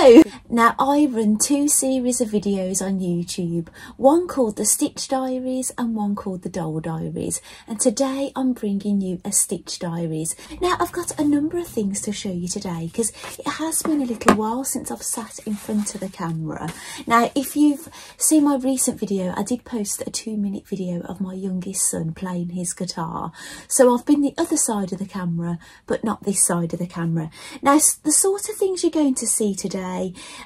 Hello! Now I run two series of videos on YouTube, one called the Stitch Diaries and one called the Doll Diaries, and today I'm bringing you a Stitch Diaries. Now I've got a number of things to show you today because it has been a little while since I've sat in front of the camera. Now if you've seen my recent video, I did post a 2-minute video of my youngest son playing his guitar, so I've been the other side of the camera but not this side of the camera. Now the sort of things you're going to see today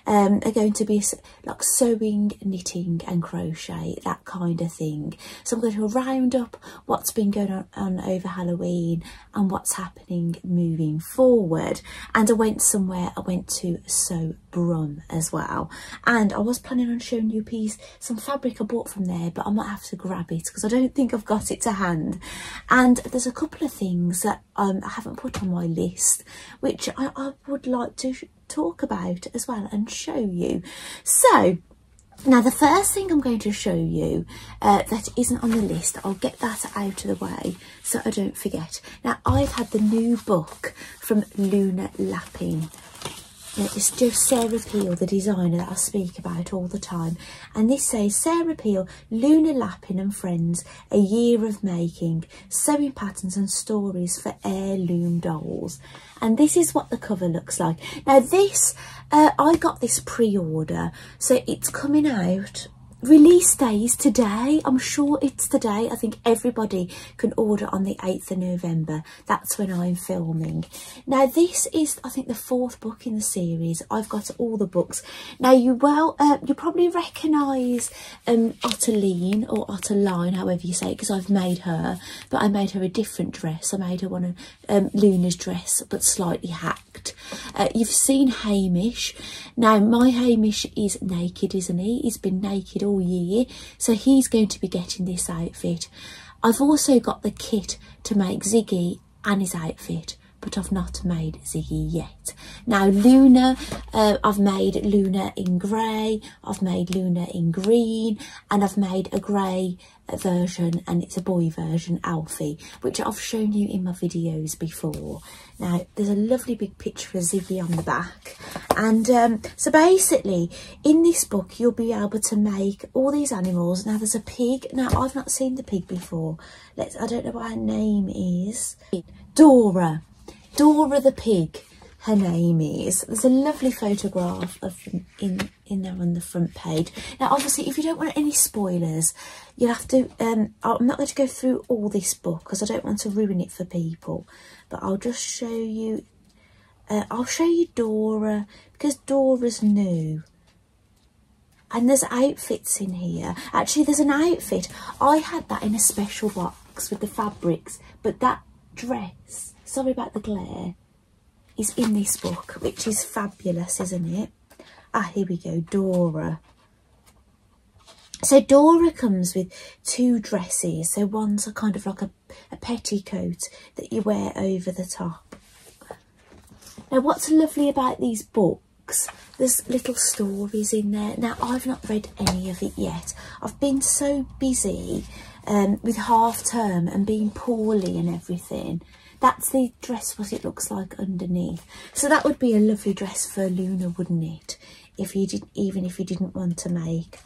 are going to be like sewing, knitting and crochet, that kind of thing. So I'm going to round up what's been going on over Halloween and what's happening moving forward. And I went somewhere, I went to Sew Brum as well, and I was planning on showing you some fabric I bought from there, but I might have to grab it because I don't think I've got it to hand. And there's a couple of things that I haven't put on my list which I would like to talk about as well and show you. So now the first thing I'm going to show you that isn't on the list, I'll get that out of the way so I don't forget. Now I've had the new book from Luna Lappin. It's just Sarah Peel, the designer that I speak about all the time. And this says, Sarah Peel, Luna Lappin and Friends, a year of making, sewing patterns and stories for heirloom dolls. And this is what the cover looks like. Now this, I got this pre-order, so it's coming out. Release day is today. I'm sure it's today. I think everybody can order on the 8th of November. That's when I'm filming. Now this is, I think, the 4th book in the series. I've got all the books. Now you probably recognise Otterline or Otterline, however you say it, because I've made her, but I made her a different dress. I made her one of Luna's dress, but slightly hacked. You've seen Hamish. Now my Hamish is naked, isn't he? He's been naked all year, so he's going to be getting this outfit. I've also got the kit to make Ziggy and his outfit, but I've not made Ziggy yet. Now Luna, I've made Luna in grey, I've made Luna in green, and I've made a grey version, and it's a boy version, Alfie, which I've shown you in my videos before. Now there's a lovely big picture of Ziggy on the back, and so basically in this book you'll be able to make all these animals. Now there's a pig. Now I've not seen the pig before. I don't know what her name is. Dora the pig, her name is. There's a lovely photograph of them in there on the front page. Now obviously if you don't want any spoilers, you'll have to I'm not going to go through all this book because I don't want to ruin it for people, but I'll just show you I'll show you Dora because Dora's new. And there's outfits in here. Actually there's an outfit, I had that in a special box with the fabrics, but that dress, sorry about the glare, is in this book, which is fabulous, isn't it? Ah, here we go, Dora. So Dora comes with 2 dresses. So one's a kind of like a petticoat that you wear over the top. Now what's lovely about these books, there's little stories in there. Now I've not read any of it yet. I've been so busy with half term and being poorly and everything. That's the dress, what it looks like underneath. So that would be a lovely dress for Luna, wouldn't it? If you didn't, even if you didn't want to make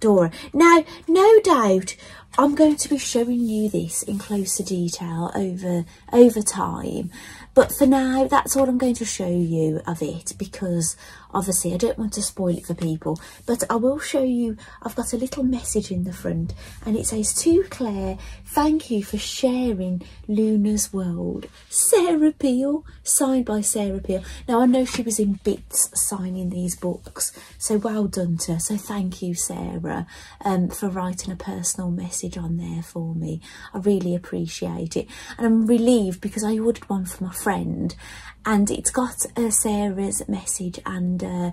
Dora. Now, no doubt, I'm going to be showing you this in closer detail over time. But for now, that's all I'm going to show you of it, because obviously I don't want to spoil it for people. But I will show you, I've got a little message in the front and it says, to Claire, thank you for sharing Luna's world. Sarah Peel, signed by Sarah Peel. Now I know she was in bits signing these books, so well done to her. So thank you, Sarah, for writing a personal message on there for me. I really appreciate it, and I'm relieved because I ordered one for my friend and it's got Sarah's message and a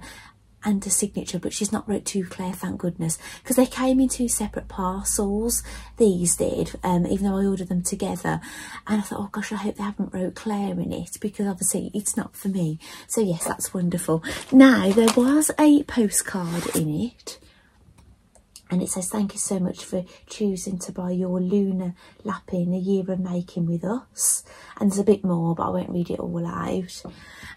signature, but she's not wrote to Claire, thank goodness, because they came in 2 separate parcels, these did, even though I ordered them together. And I thought, oh gosh, I hope they haven't wrote Claire in it, because obviously it's not for me. So yes, that's wonderful. Now there was a postcard in it, And it says, thank you so much for choosing to buy your lunar lapping, a year of making with us. And there's a bit more, but I won't read it all out.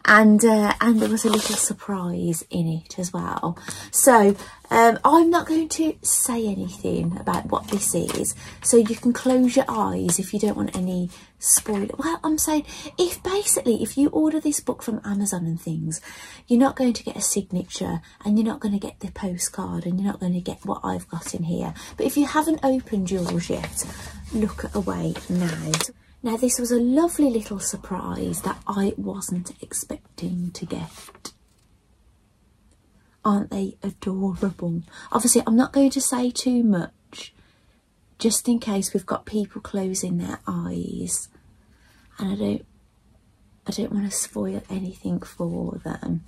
And there was a little surprise in it as well. So I'm not going to say anything about what this is, so you can close your eyes if you don't want any spoiler. Well, I'm saying, if you order this book from Amazon and things, you're not going to get a signature, and you're not going to get the postcard, and you're not going to get what I've got in here. But if you haven't opened yours yet, look away now. Now, this was a lovely little surprise that I wasn't expecting to get. Aren't they adorable? Obviously, I'm not going to say too much, just in case we've got people closing their eyes. And I don't want to spoil anything for them.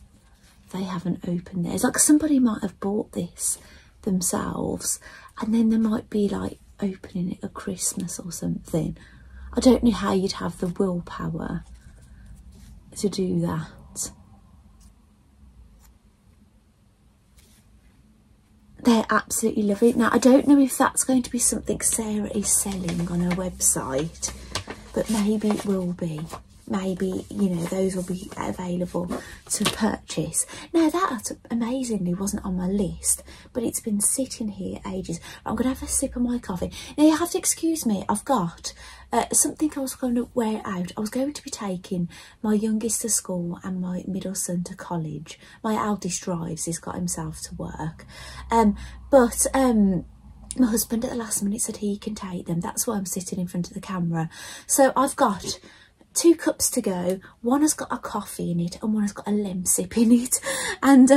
They haven't opened theirs. Like, somebody might have bought this themselves, and then they might be like opening it at Christmas or something. I don't know how you'd have the willpower to do that. They're absolutely lovely. Now, I don't know if that's going to be something Sarah is selling on her website, but maybe it will be. Maybe, you know, those will be available to purchase. Now, that amazingly wasn't on my list, but it's been sitting here ages. I'm going to have a sip of my coffee. Now, you have to excuse me. I've got something I was going to wear out. I was going to be taking my youngest to school and my middle son to college. My eldest drives. He's got himself to work. But my husband at the last minute said he can take them. That's why I'm sitting in front of the camera. So I've got 2 cups to go. One has got a coffee in it and one has got a lemsip in it. And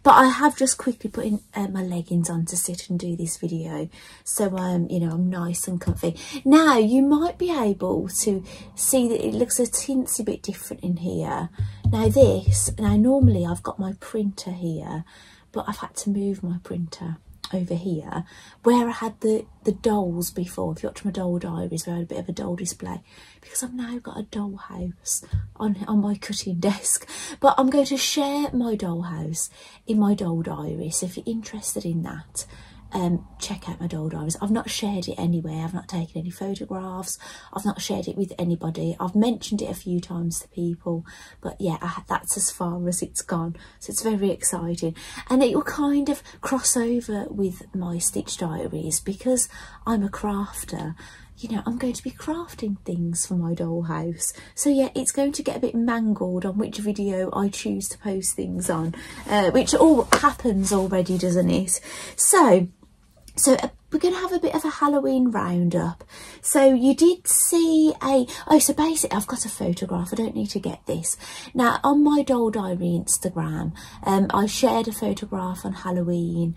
but I have just quickly put in my leggings on to sit and do this video, so you know, I'm nice and comfy. Now, you might be able to see that it looks a teensy bit different in here. Now normally I've got my printer here, but I've had to move my printer over here where I had the dolls before. If you watch my doll diaries, where I had a bit of a doll display, because I've now got a doll house on my cutting desk. But I'm going to share my doll house in my doll diary, so if you're interested in that, check out my doll diaries. I've not shared it anywhere. I've not taken any photographs. I've not shared it with anybody. I've mentioned it a few times to people, but yeah, that's as far as it's gone. So it's very exciting, and it will kind of cross over with my stitch diaries because I'm a crafter. You know, I'm going to be crafting things for my dollhouse. So yeah, it's going to get a bit mangled on which video I choose to post things on, which all happens already, doesn't it? So we're going to have a bit of a Halloween roundup. So you did see so basically I've got a photograph. I don't need to get this. Now, on my Doll Diary Instagram, I shared a photograph on Halloween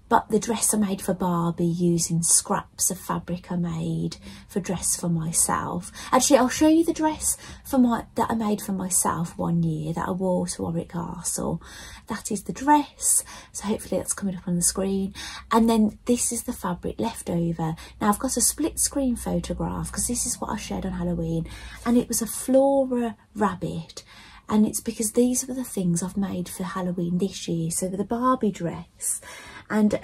but the dress I made for Barbie using scraps of fabric I made for dress for myself. Actually, I'll show you the dress that I made for myself one year that I wore to Warwick Castle. That is the dress. So hopefully that's coming up on the screen. And then this is the fabric left over. Now, I've got a split screen photograph because this is what I shared on Halloween, and it was a Flora rabbit. And it's because these were the things I've made for Halloween this year. So the Barbie dress, and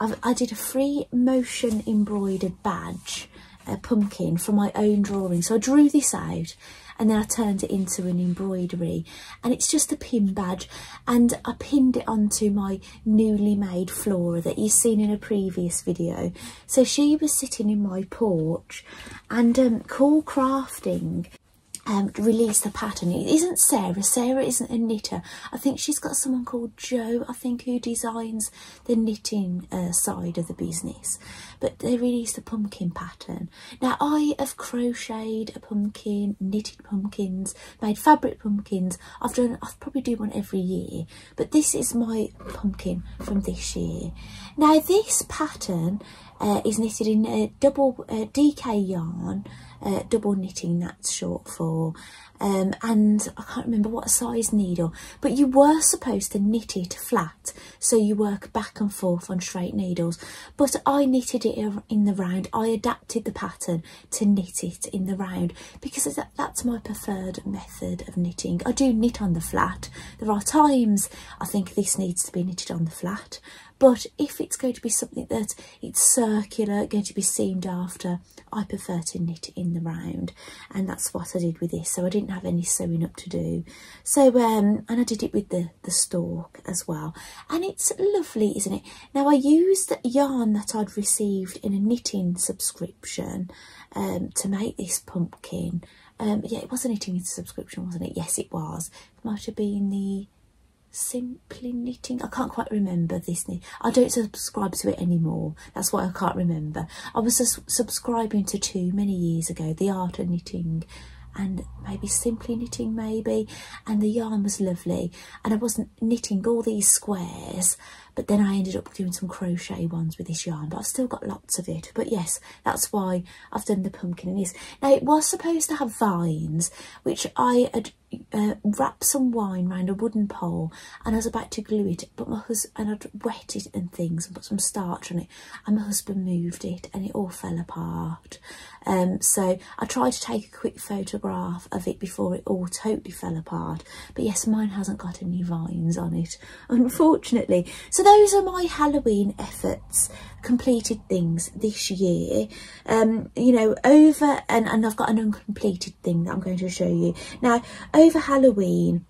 I did a free motion embroidered badge, a pumpkin, from my own drawing. So I drew this out and then I turned it into an embroidery, and it's just a pin badge, and I pinned it onto my newly made Flora that you've seen in a previous video. So she was sitting in my porch, and Cool Crafting released the pattern. It isn't Sarah. Sarah isn't a knitter. I think she's got someone called Joe, I think, who designs the knitting side of the business. But they released a pumpkin pattern. Now, I have crocheted a pumpkin, knitted pumpkins, made fabric pumpkins. I'll probably do one every year, but this is my pumpkin from this year. Now, this pattern is knitted in a double DK yarn, double knitting, that's short for, and I can't remember what size needle, but you were supposed to knit it flat, so you work back and forth on straight needles, but I knitted it in the round. I adapted the pattern to knit it in the round because that's my preferred method of knitting. I do knit on the flat. There are times I think this needs to be knitted on the flat, but if it's going to be something that it's circular, going to be seamed after, I prefer to knit it in the round, and that's what I did with this. So I didn't have any sewing up to do. So and I did it with the stalk as well, and it's lovely, isn't it? Now I used yarn that I'd received in a knitting subscription to make this pumpkin. Yeah, it was a knitting subscription, wasn't it? Yes, it was. It might have been the Simply Knitting. I can't quite remember this. I don't subscribe to it anymore. That's why I can't remember. I was just subscribing to two many years ago, The Art of Knitting and maybe Simply Knitting maybe, and the yarn was lovely, and I wasn't knitting all these squares, but then I ended up doing some crochet ones with this yarn, but I've still got lots of it. But yes, that's why I've done the pumpkin in this. Now it was supposed to have vines, which I had wrapped some wine around a wooden pole, and I was about to glue it, but my husband, and I'd wet it and things and put some starch on it, and my husband moved it and it all fell apart. So I tried to take a quick photograph of it before it all totally fell apart, but yes, mine hasn't got any vines on it, unfortunately. So those are my Halloween efforts, completed things this year. You know, over and I've got an uncompleted thing that I'm going to show you now. Over Halloween,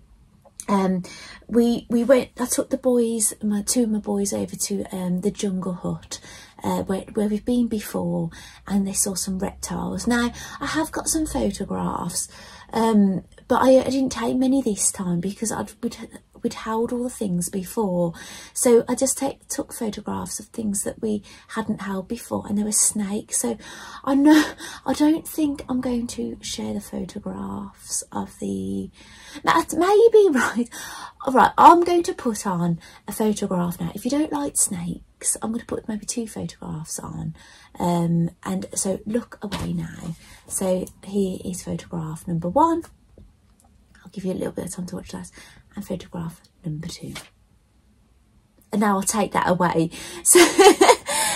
we went. I took the boys, two of my boys, over to the Jungle Hut, where we've been before, and they saw some reptiles. Now I have got some photographs, but I didn't take many this time because we'd held all the things before, so I just took photographs of things that we hadn't held before, and there were snakes. So I don't think I'm going to share the photographs of the, that may be right. All right, I'm going to put on a photograph now. If you don't like snakes, I'm going to put maybe 2 photographs on, and so look away now. So here is photograph number 1. I'll give you a little bit of time to watch that. And photograph number 2. And now I'll take that away.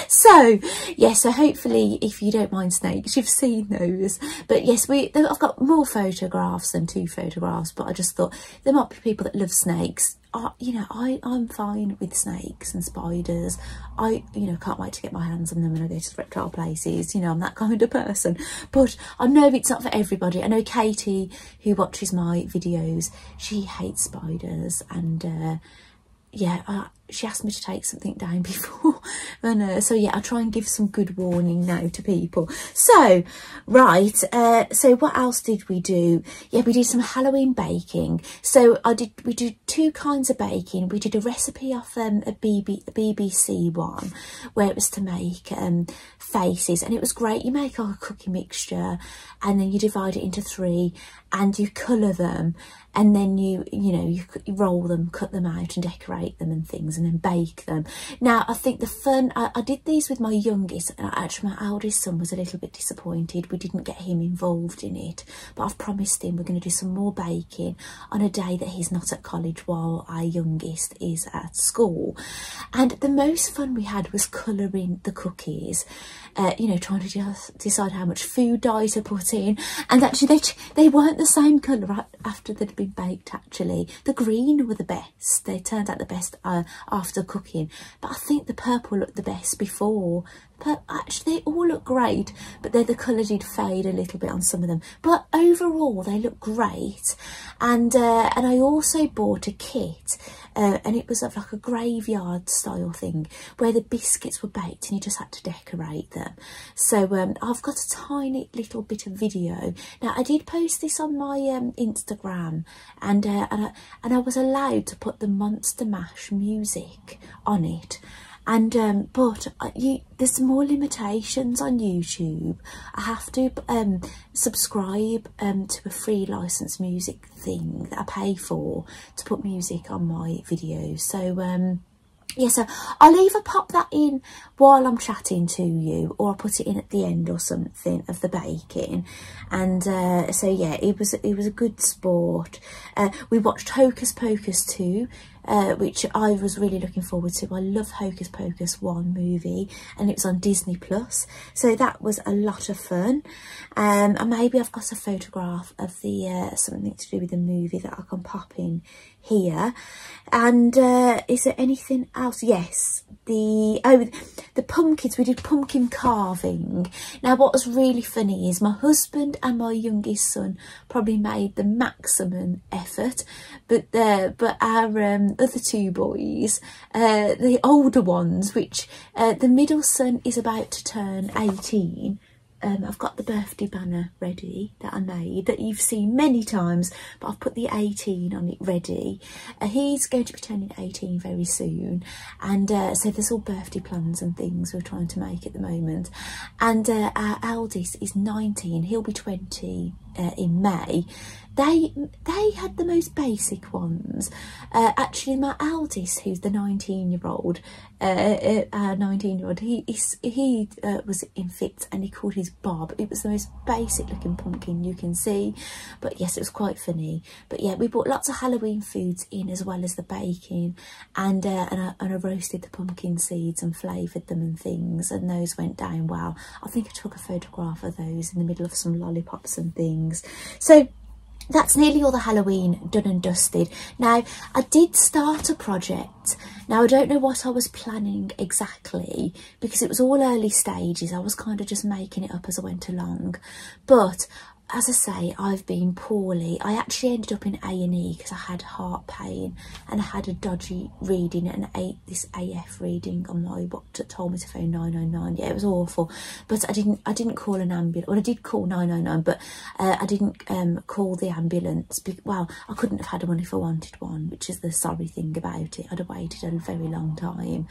So yeah, so hopefully if you don't mind snakes, you've seen those. But yes, I've got more photographs than 2 photographs, but I just thought there might be people that love snakes. You know, I'm fine with snakes and spiders. You know, can't wait to get my hands on them when I go to reptile places. You know, I'm that kind of person. But I know it's not for everybody. I know Katie, who watches my videos, she hates spiders, and yeah, she asked me to take something down before, and so yeah, I try and give some good warning now to people. So right, so what else did we do? Yeah, we did some Halloween baking. So we did 2 kinds of baking. We did a recipe off a BBC one, where it was to make faces, and it was great. You make like a cookie mixture, and then you divide it into 3, and you colour them, and then you roll them, cut them out and decorate them and things, and then bake them. Now I think the fun, I did these with my youngest, and actually my eldest son was a little bit disappointed we didn't get him involved in it, but I've promised him we're going to do some more baking on a day that he's not at college while our youngest is at school. And the most fun we had was colouring the cookies, you know, trying to just decide how much food dye to put in, and actually they weren't the same colour after they'd been baked. Actually, the green were the best. They turned out the best after cooking, but I think the purple looked the best before. But actually they all look great, but then the colour did fade a little bit on some of them, but overall they look great. And I also bought a kit, and it was of like a graveyard style thing, where the biscuits were baked and you just had to decorate them. So I've got a tiny little bit of video. Now I did post this on my Instagram, and I was allowed to put the Monster Mash music on it. And but there's more limitations on YouTube. I have to subscribe to a free licensed music thing that I pay for to put music on my videos. So yeah, so I'll either pop that in while I'm chatting to you, or I'll put it in at the end or something of the baking. And so yeah, it was a good sport. We watched Hocus Pocus 2, which I was really looking forward to. I love Hocus Pocus 1 movie, and it was on Disney Plus, so that was a lot of fun. And maybe I've got a photograph of the something to do with the movie that I can pop in here. And is there anything else? Yes, the pumpkins. We did pumpkin carving. Now what was really funny is my husband and my youngest son probably made the maximum effort, but our other two boys, the older ones, which the middle son is about to turn 18. I've got the birthday banner ready that I made, that you've seen many times, but I've put the 18 on it ready. He's going to be turning 18 very soon, and so there's all birthday plans and things we're trying to make at the moment. And our eldest is 19, he'll be 20 in May. They had the most basic ones. Actually, my eldest, who's the 19-year-old, our 19-year-old, he was in fits, and he called his Bob. It was the most basic looking pumpkin you can see, but yes, it was quite funny. But yeah, we bought lots of Halloween foods in, as well as the baking, and I roasted the pumpkin seeds and flavoured them and things, and those went down well. I think I took a photograph of those in the middle of some lollipops and things. So that's nearly all the Halloween done and dusted. Now, I did start a project. Now, I don't know what I was planning exactly, because it was all early stages. I was kind of just making it up as I went along. But as I say, I've been poorly. I actually ended up in A&E because I had heart pain, and I had a dodgy reading, and this AF reading on my what told me to phone 999. Yeah, it was awful. But I didn't call an ambulance. Well, I did call 999, but I didn't call the ambulance. Well, I couldn't have had one if I wanted one, which is the sorry thing about it. I'd have waited a very long time.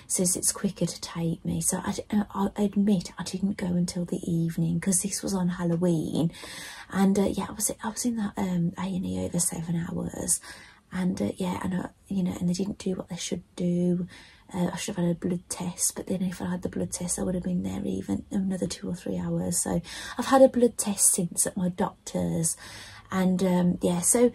So it's quicker to take me. So I admit I didn't go until the evening, because this was on Halloween. And yeah, I was in that A&E over 7 hours, and yeah, and you know, and they didn't do what they should do. I should have had a blood test, but then if I had the blood test, I would have been there even another 2 or 3 hours. So I've had a blood test since at my doctor's, and yeah, so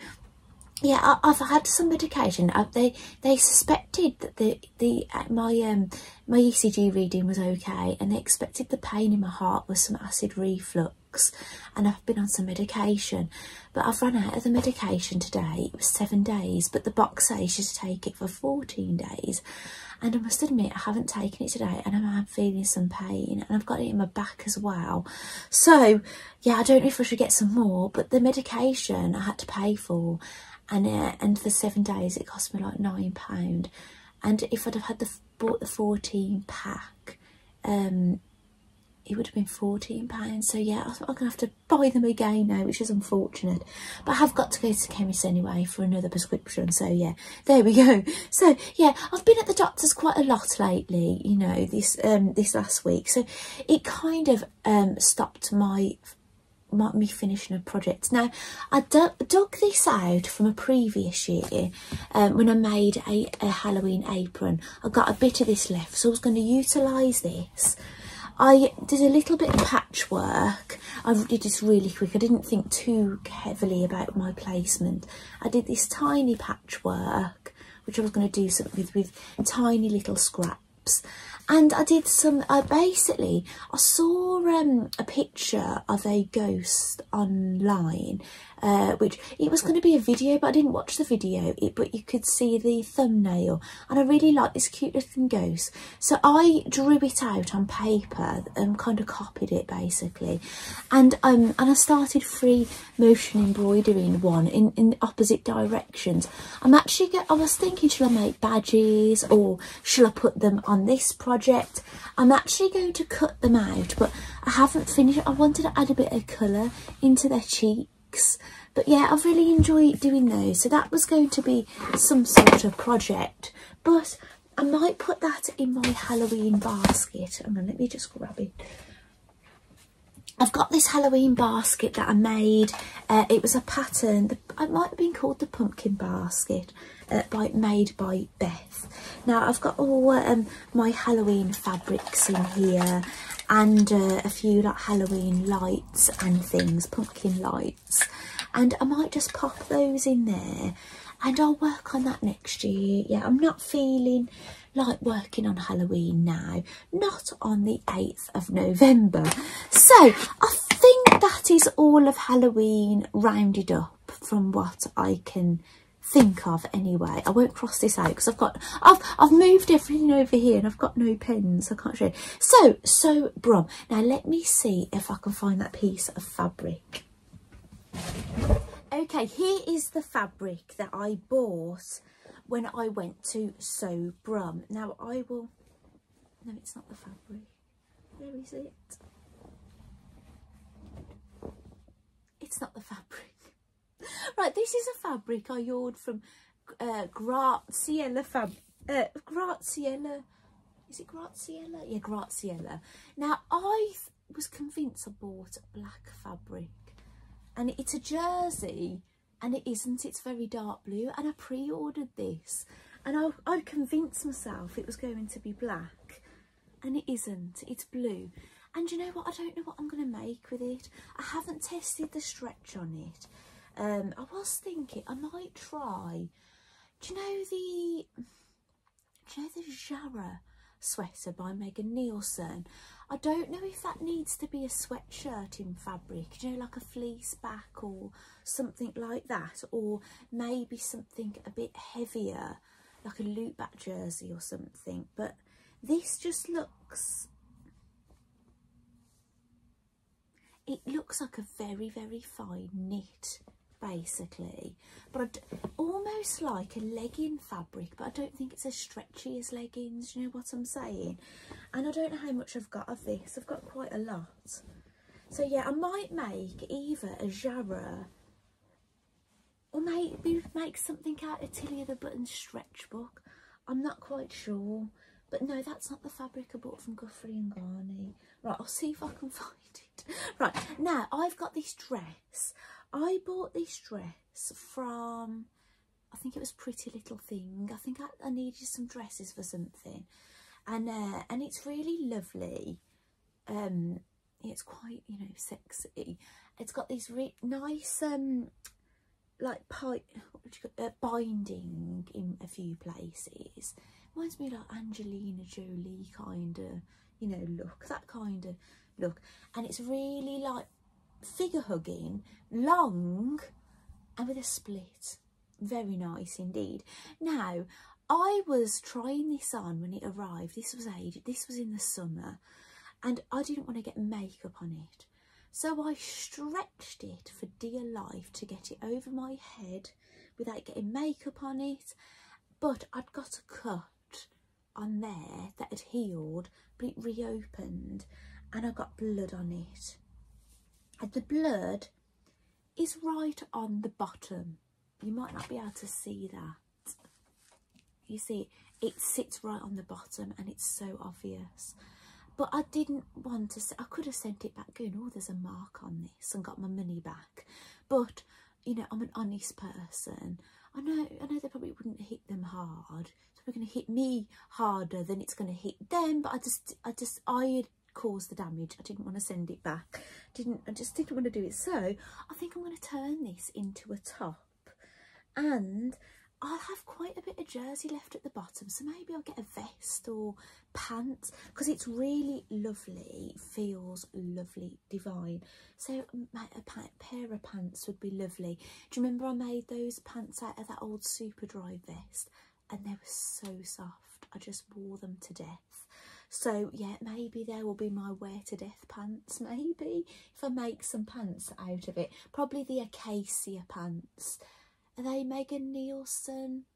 yeah, I've had some medication. They suspected that my ECG reading was okay, and they expected the pain in my heart was some acid reflux, and I've been on some medication, but I've run out of the medication today. It was 7 days, but the box says you to take it for 14 days. And I must admit, I haven't taken it today, and I'm feeling some pain, and I've got it in my back as well. So yeah, I don't know if I should get some more, but the medication I had to pay for, and for 7 days it cost me like £9. And if I'd have bought the 14 pack, it would have been £14. So yeah, I'm gonna have to buy them again now, which is unfortunate, but I have got to go to the chemist anyway for another prescription. So yeah, there we go. So yeah, I've been at the doctor's quite a lot lately, you know, this last week, so it kind of stopped me finishing a project. Now, I dug this out from a previous year when I made a Halloween apron. I got a bit of this left, so I was going to utilise this. I did a little bit of patchwork. I did this really quick. I didn't think too heavily about my placement. I did this tiny patchwork, which I was going to do something with tiny little scraps. And I did some, basically, I saw a picture of a ghost online, which it was going to be a video, but I didn't watch the video, but you could see the thumbnail, and I really liked this cute little ghost. So I drew it out on paper and kind of copied it basically, and I started free motion embroidering one in opposite directions. I was thinking, shall I make badges, or shall I put them on this project? I'm actually going to cut them out, but I haven't finished. I wanted to add a bit of colour into their cheeks, but yeah, I've really enjoyed doing those. So that was going to be some sort of project, but I might put that in my Halloween basket. Hang on, let me just grab it. I've got this Halloween basket that I made. It was a pattern. It might have been called the pumpkin basket, made by Beth. Now I've got all my Halloween fabrics in here, and a few like Halloween lights and things, pumpkin lights, and I might just pop those in there, and I'll work on that next year. Yeah, I'm not feeling like working on Halloween now, not on the 8th of November. So I think that is all of Halloween rounded up from what I can think of anyway. I won't cross this out because I've moved everything over here and I've got no pens, so I can't show you. So Brum. Now let me see if I can find that piece of fabric. Okay, here is the fabric that I bought when I went to Sew Brum. Now I will, no, it's not the fabric. Where is it? It's not the fabric. Right, this is a fabric I ordered from Graziella Graziella. Is it Graziella? Yeah, Graziella. Now I was convinced I bought black fabric, and it's a jersey, and it isn't. It's very dark blue, and I pre-ordered this, and I'd convinced myself it was going to be black, and it isn't. It's blue. And you know what? I don't know what I'm going to make with it. I haven't tested the stretch on it. I was thinking I might try. Do you know the Jara sweater by Megan Nielsen? I don't know if that needs to be a sweatshirt in fabric. Do you know, like a fleece back or something like that, or maybe something a bit heavier, like a loop back jersey or something. But this just looks. It looks like a very, very fine knit, basically, but almost like a legging fabric, but I don't think it's as stretchy as leggings, you know what I'm saying? And I don't know how much I've got of this. I've got quite a lot. So yeah, I might make either a Jara or maybe make something out of Tilly the Button stretch book. I'm not quite sure. But no, that's not the fabric I bought from Guthrie and Ghani. Right, I'll see if I can find it. Right, now I've got this dress. I bought this dress from, I think it was Pretty Little Thing. I think I needed some dresses for something. And it's really lovely. It's quite, you know, sexy. It's got these nice, like, binding in a few places. Reminds me like Angelina Jolie kind of, you know, look, that kind of look. And it's really like figure hugging, long, and with a split. Very nice indeed. Now, I was trying this on when it arrived. This was in the summer, and I didn't want to get makeup on it. So I stretched it for dear life to get it over my head without getting makeup on it. But I'd got a cut on there that had healed, but it reopened, and I got blood on it. And the blood is right on the bottom. You might not be able to see that. You see, it sits right on the bottom, and it's so obvious. But I didn't want to. I could have sent it back going, oh, there's a mark on this, and got my money back. But you know, I'm an honest person. I know they probably wouldn't hit them hard. So we're going to hit me harder than it's going to hit them. But I had caused the damage. I didn't want to send it back. I just didn't want to do it. So I think I'm going to turn this into a top, and I'll have quite a bit of jersey left at the bottom. So maybe I'll get a vest or pants, because it's really lovely, feels lovely, divine. So a pair of pants would be lovely. Do you remember I made those pants out of that old Superdry vest, and they were so soft? I just wore them to death. So yeah, maybe there will be my wear to death pants, maybe, if I make some pants out of it. Probably the Acacia pants. Are they Megan Nielsen?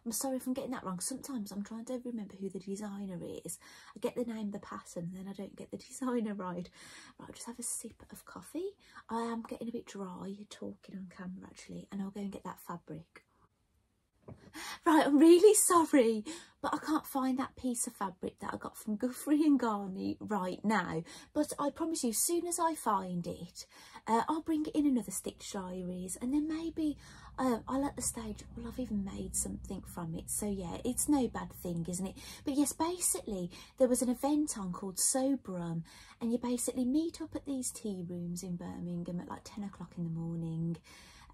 I'm sorry if I'm getting that wrong. Sometimes I'm trying to remember who the designer is. I get the name of the pattern, and then I don't get the designer right. Right, I'll just have a sip of coffee. I am getting a bit dry talking on camera, actually, and I'll go and get that fabric. Right, I'm really sorry, but I can't find that piece of fabric that I got from Guthrie and Ghani right now. But I promise you, as soon as I find it, I'll bring it in another Stitch Diaries, and then maybe I'll at the stage, well, I've even made something from it. So yeah, it's no bad thing, isn't it? But yes, basically, there was an event on called Sew Brum, and you basically meet up at these tea rooms in Birmingham at like 10 o'clock in the morning.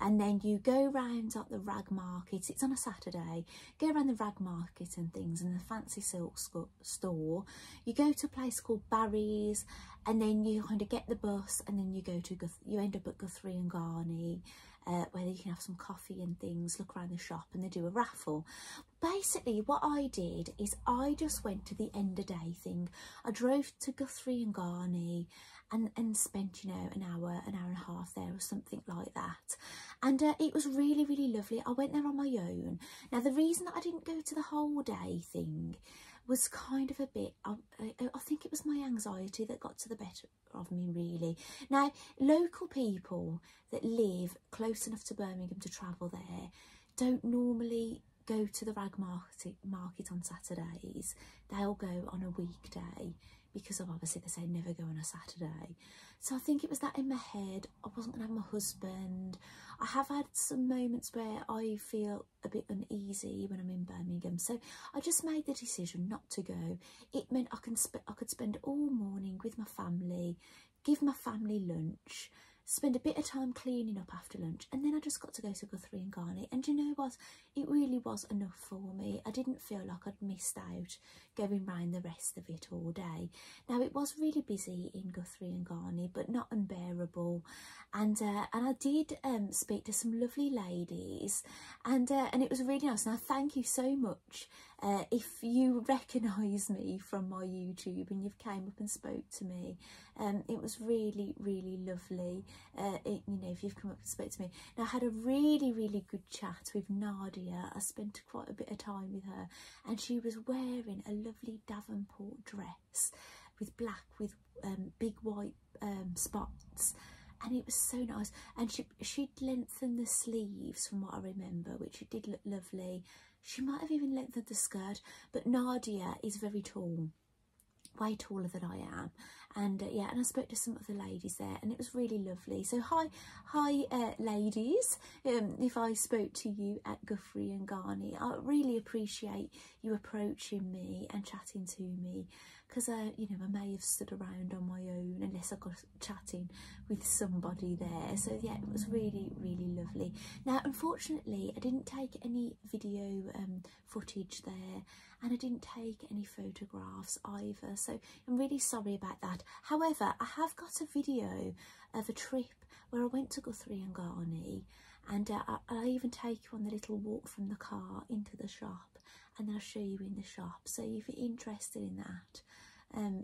And then you go round at the rag market. It's on a Saturday. Go around the rag market and things, and the fancy silk store. You go to a place called Diaries, and then you kind of get the bus, and then you go to you end up at Guthrie and Ghani, where you can have some coffee and things, look around the shop, and they do a raffle. Basically what I did is I just went to the end of day thing. I drove to Guthrie and Ghani and spent, you know, an hour and a half there or something like that. And it was really, really lovely. I went there on my own. Now, the reason that I didn't go to the whole day thing was kind of a bit, I think it was my anxiety that got to the better of me, really. Now, local people that live close enough to Birmingham to travel there don't normally go to the rag market on Saturdays. They'll go on a weekday, because of obviously they say never go on a Saturday. So I think it was that in my head. I wasn't going to have my husband. I have had some moments where I feel a bit uneasy when I'm in Birmingham, so I just made the decision not to go. It meant I could spend all morning with my family, give my family lunch, spend a bit of time cleaning up after lunch, and then I just got to go to Guthrie and Ghani. And you know what? It really was enough for me. I didn't feel like I'd missed out going round the rest of it all day. Now, it was really busy in Guthrie and Ghani, but not unbearable. And I did speak to some lovely ladies, and it was really nice. Now, thank you so much if you recognise me from my YouTube and you've came up and spoke to me. It was really, really lovely. You know, if you've come up and spoke to me. Now, I had a really, really good chat with Nadia. I spent quite a bit of time with her, and she was wearing a lovely Davenport dress with black with big white spots, and it was so nice. And she'd lengthened the sleeves from what I remember, which it did look lovely. She might have even lengthened the skirt, but Nadia is very tall, way taller than I am. And yeah, and I spoke to some of the ladies there, and it was really lovely. So hi ladies, if I spoke to you at Guthrie and Ghani, I really appreciate you approaching me and chatting to me, because you know, I may have stood around on my own unless I got chatting with somebody there. So yeah, it was really, really lovely. Now, unfortunately, I didn't take any video footage there, and I didn't take any photographs either, so I'm really sorry about that. However, I have got a video of a trip where I went to Guthrie and Ghani, and I'll even take you on the little walk from the car into the shop, and I'll show you in the shop. So if you're interested in that,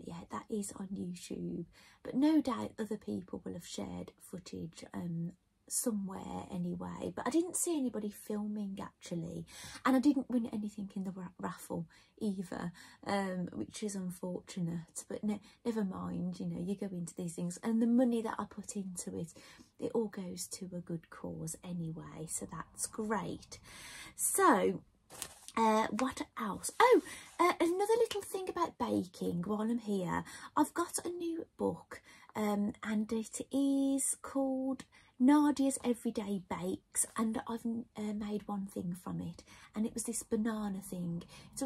yeah, that is on YouTube. But no doubt other people will have shared footage somewhere anyway, but I didn't see anybody filming actually, and I didn't win anything in the raffle either, which is unfortunate, but never mind. You know, you go into these things, and the money that I put into it, it all goes to a good cause anyway, so that's great. So what else? Oh, another little thing about baking while I'm here. I've got a new book, and it is called Nadia's Everyday Bakes, and I've made one thing from it, and it was this banana thing. It's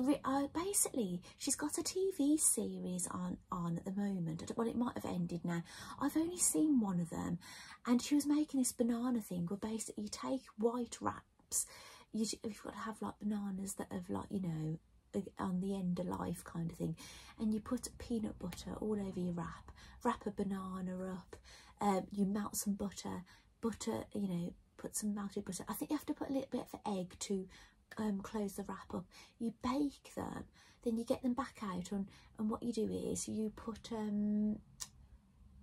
basically, she's got a TV series on at the moment. Well, it might have ended now. I've only seen one of them, and she was making this banana thing where basically you take white wraps. You've got to have like bananas that have, like, you know, on the end of life kind of thing, and you put peanut butter all over your wrap a banana up, you melt some butter, you know, put some melted butter. I think you have to put a little bit of egg to close the wrap up. You bake them, then you get them back out, and what you do is you put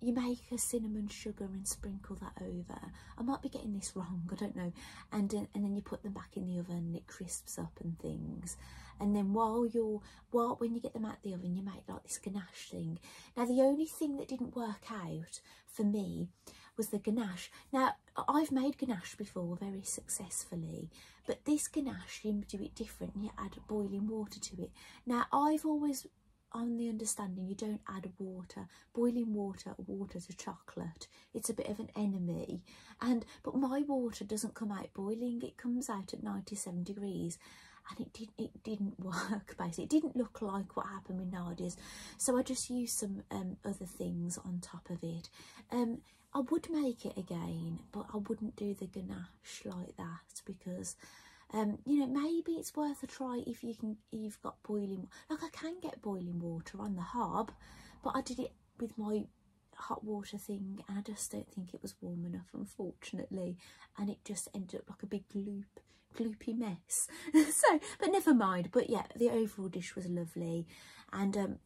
you make a cinnamon sugar and sprinkle that over. I might be getting this wrong, I don't know. And then you put them back in the oven, and it crisps up and things. And then when you get them out the oven, you make like this ganache thing. Now, the only thing that didn't work out for me was the ganache. Now, I've made ganache before very successfully, but this ganache, you do it different. You add boiling water to it. Now, I've always on the understanding you don't add boiling water to chocolate. It's a bit of an enemy. But my water doesn't come out boiling. It comes out at 97 degrees. And it didn't work, basically. It didn't look like what happened with Nadia's. So I just used some other things on top of it. I would make it again, but I wouldn't do the ganache like that, because you know, maybe it's worth a try if you've got boiling. Like, I can get boiling water on the hob, but I did it with my hot water thing, and I just don't think it was warm enough, unfortunately, and it just ended up like a big gloopy mess. So, but never mind. But yeah, the overall dish was lovely, and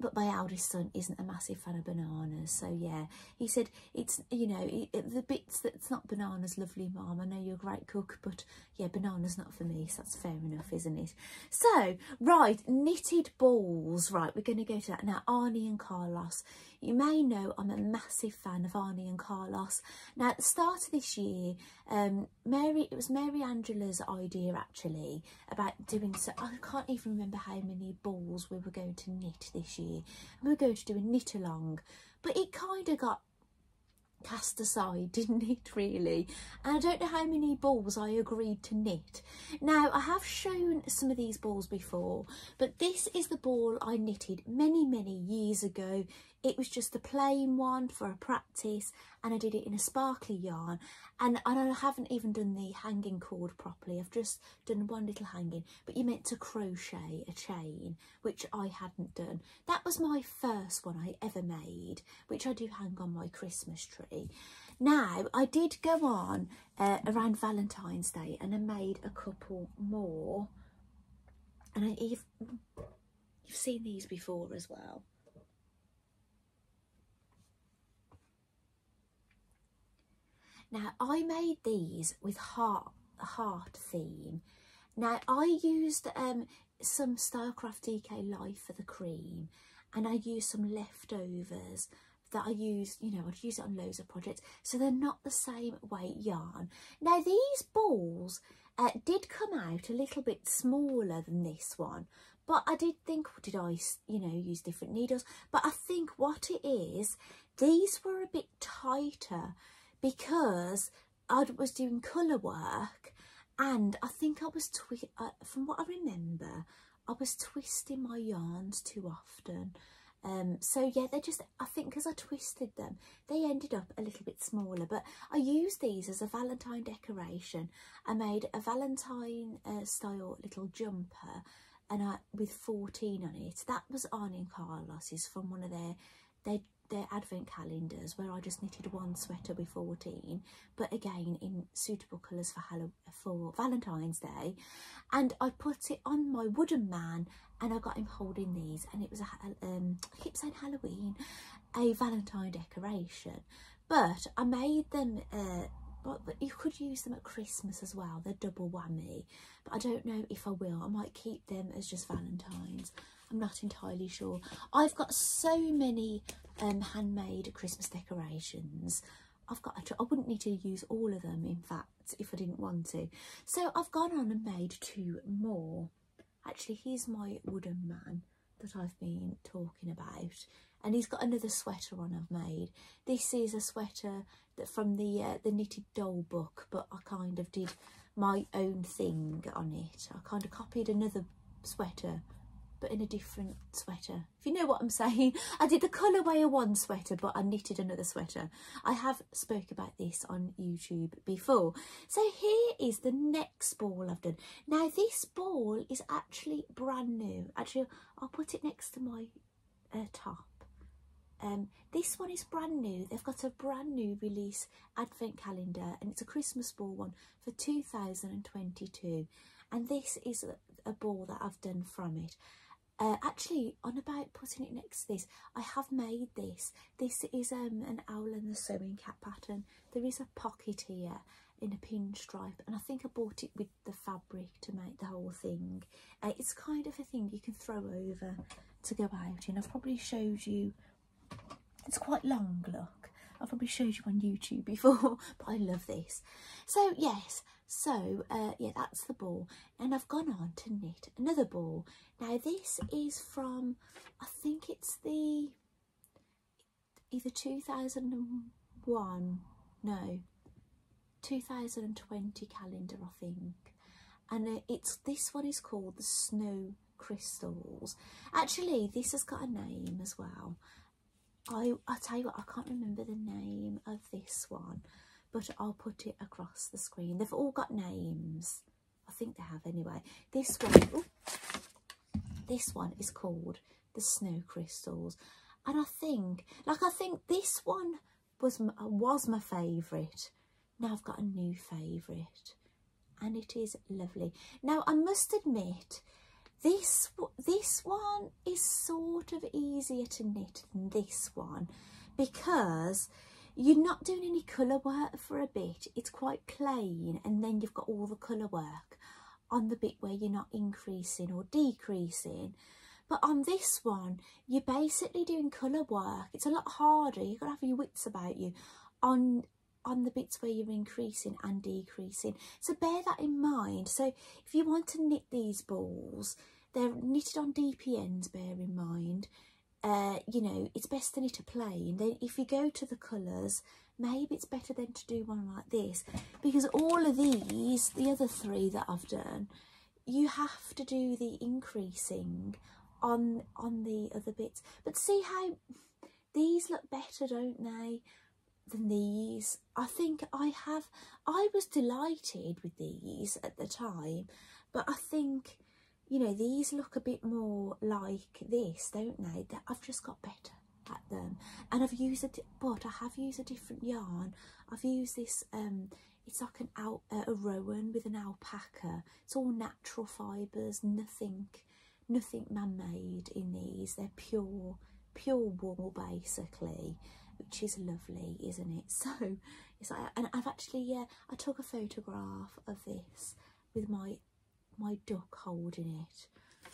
but my eldest son isn't a massive fan of bananas, so yeah, he said, it's, you know, the bits that's not bananas, lovely mum, I know you're a great cook, but yeah, bananas not for me, so that's fair enough, isn't it? So, right, knitted balls, right, we're going to go to that now. Arnie and Carlos, you may know I'm a massive fan of Arnie and Carlos. Now, at the start of this year, it was Mary Angela's idea, actually, about doing, so I can't even remember how many balls we were going to knit this year. We were going to do a knit along, but it kind of got cast aside, didn't it, really? And I don't know how many balls I agreed to knit. Now, I have shown some of these balls before, but this is the ball I knitted many years ago. It was just a plain one for a practice, and I did it in a sparkly yarn, and I haven't even done the hanging cord properly. I've just done one little hanging, but you're meant to crochet a chain, which I hadn't done. That was my first one I ever made, which I do hang on my Christmas tree. Now, I did go on around Valentine's Day, and I made a couple more, and you've seen these before as well. Now, I made these with heart theme. Now, I used some Stylecraft DK Life for the cream, and I used some leftovers that I used, you know, I'd use it on loads of projects, so they're not the same weight yarn. Now, these balls did come out a little bit smaller than this one, but I did think, did I, you know, use different needles? But I think what it is, these were a bit tighter, because I was doing colour work, and I think I was, from what I remember, I was twisting my yarns too often. So yeah, they just, I think because I twisted them, they ended up a little bit smaller, but I used these as a Valentine decoration. I made a Valentine style little jumper, and with 14 on it. That was Arnie and Carlos's from one of their advent calendars, where I just knitted one sweater with 14, but again in suitable colours for Valentine's Day. And I put it on my wooden man, and I got him holding these, and it was I keep saying Halloween, a Valentine decoration. But I made them but you could use them at Christmas as well. They're double whammy, but I don't know if I will. I might keep them as just Valentine's. I'm not entirely sure. I've got so many handmade Christmas decorations. I wouldn't need to use all of them, in fact, if I didn't want to. So I've gone on and made 2 more. Actually, here's my wooden man that I've been talking about, and he's got another sweater on I've made. This is a sweater that from the Knitted Doll book, but I kind of did my own thing on it. I kind of copied another sweater, but in a different sweater, if you know what I'm saying. I did the colourway of one sweater, but I knitted another sweater. I have spoke about this on YouTube before. So here is the next ball I've done. Now, this ball is actually brand new. Actually, I'll put it next to my top. This one is brand new. They've got a brand new release advent calendar, and it's a Christmas ball one for 2022. And this is a ball that I've done from it. Actually, on about putting it next to this, I have made this. This is an owl and the sewing cat pattern. There is a pocket here in a pinstripe, and I think I bought it with the fabric to make the whole thing. It's kind of a thing you can throw over to go out in. I've probably showed you, it's quite long, look. I've probably showed you on YouTube before, but I love this. So yes, so yeah, that's the ball, and I've gone on to knit another ball. Now, this is from, I think it's the either 2001, no, 2020 calendar, I think, and this one is called the Snow Crystals. Actually, this has got a name as well. I'll tell you what, I can't remember the name of this one, but I'll put it across the screen. They've all got names. I think they have anyway. This one is called the Snow Crystals. And I think this one was my favourite. Now I've got a new favourite, and it is lovely. Now I must admit, this one is sort of easier to knit than this one, because you're not doing any colour work for a bit. It's quite plain, and then you've got all the colour work on the bit where you're not increasing or decreasing. But on this one, you're basically doing colour work. It's a lot harder. You've got to have your wits about you on the bits where you're increasing and decreasing. So bear that in mind. So if you want to knit these balls, they're knitted on DPNs, bear in mind. You know, it's best to knit a plain. Then if you go to the colours, maybe it's better then to do one like this, because all of these, the other three that I've done, you have to do the increasing on the other bits. But see how these look better, don't they, than these? I think I was delighted with these at the time, but I think, you know, these look a bit more like this, don't they? I've just got better at them, and I have used a different yarn. I've used this it's like a rowan with an alpaca. It's all natural fibres, nothing man-made in these. They're pure wool basically, which is lovely, isn't it? So it's like, and I've actually I took a photograph of this with my duck holding it,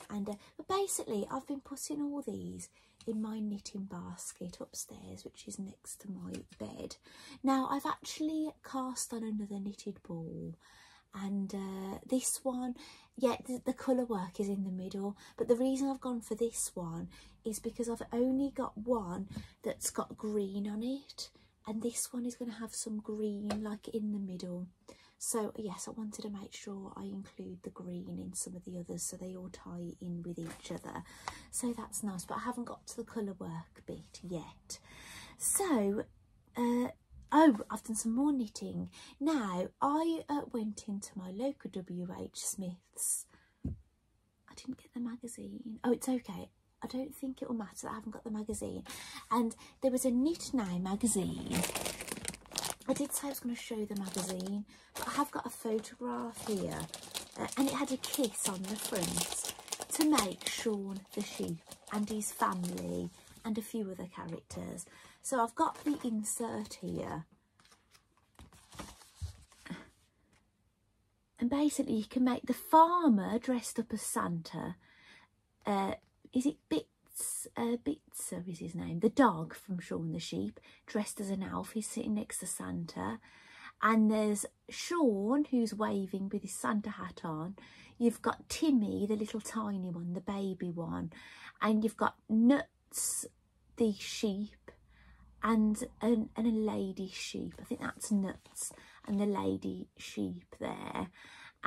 and but basically I've been putting all these in my knitting basket upstairs, which is next to my bed. Now I've actually cast on another knitted ball, and this one, yeah, the colour work is in the middle, but the reason I've gone for this one is because I've only got one that's got green on it, and this one is going to have some green like in the middle. So yes, I wanted to make sure I include the green in some of the others so they all tie in with each other. So that's nice, but I haven't got to the colour work bit yet. So, oh, I've done some more knitting. Now, I went into my local WH Smith's. I didn't get the magazine. Oh, it's okay. I don't think it will matter that I haven't got the magazine. And there was a Knit Now magazine. I did say I was going to show the magazine, but I have got a photograph here, and it had a kiss on the front to make Sean the sheep and his family and a few other characters. So I've got the insert here, and basically you can make the farmer dressed up as Santa. Is it Bitzer is his name, the dog from Shaun the Sheep, dressed as an elf. He's sitting next to Santa, and there's Sean who's waving with his Santa hat on. You've got Timmy, the little tiny one, the baby one, and you've got Nuts the sheep, and a lady sheep. I think that's Nuts and the lady sheep there.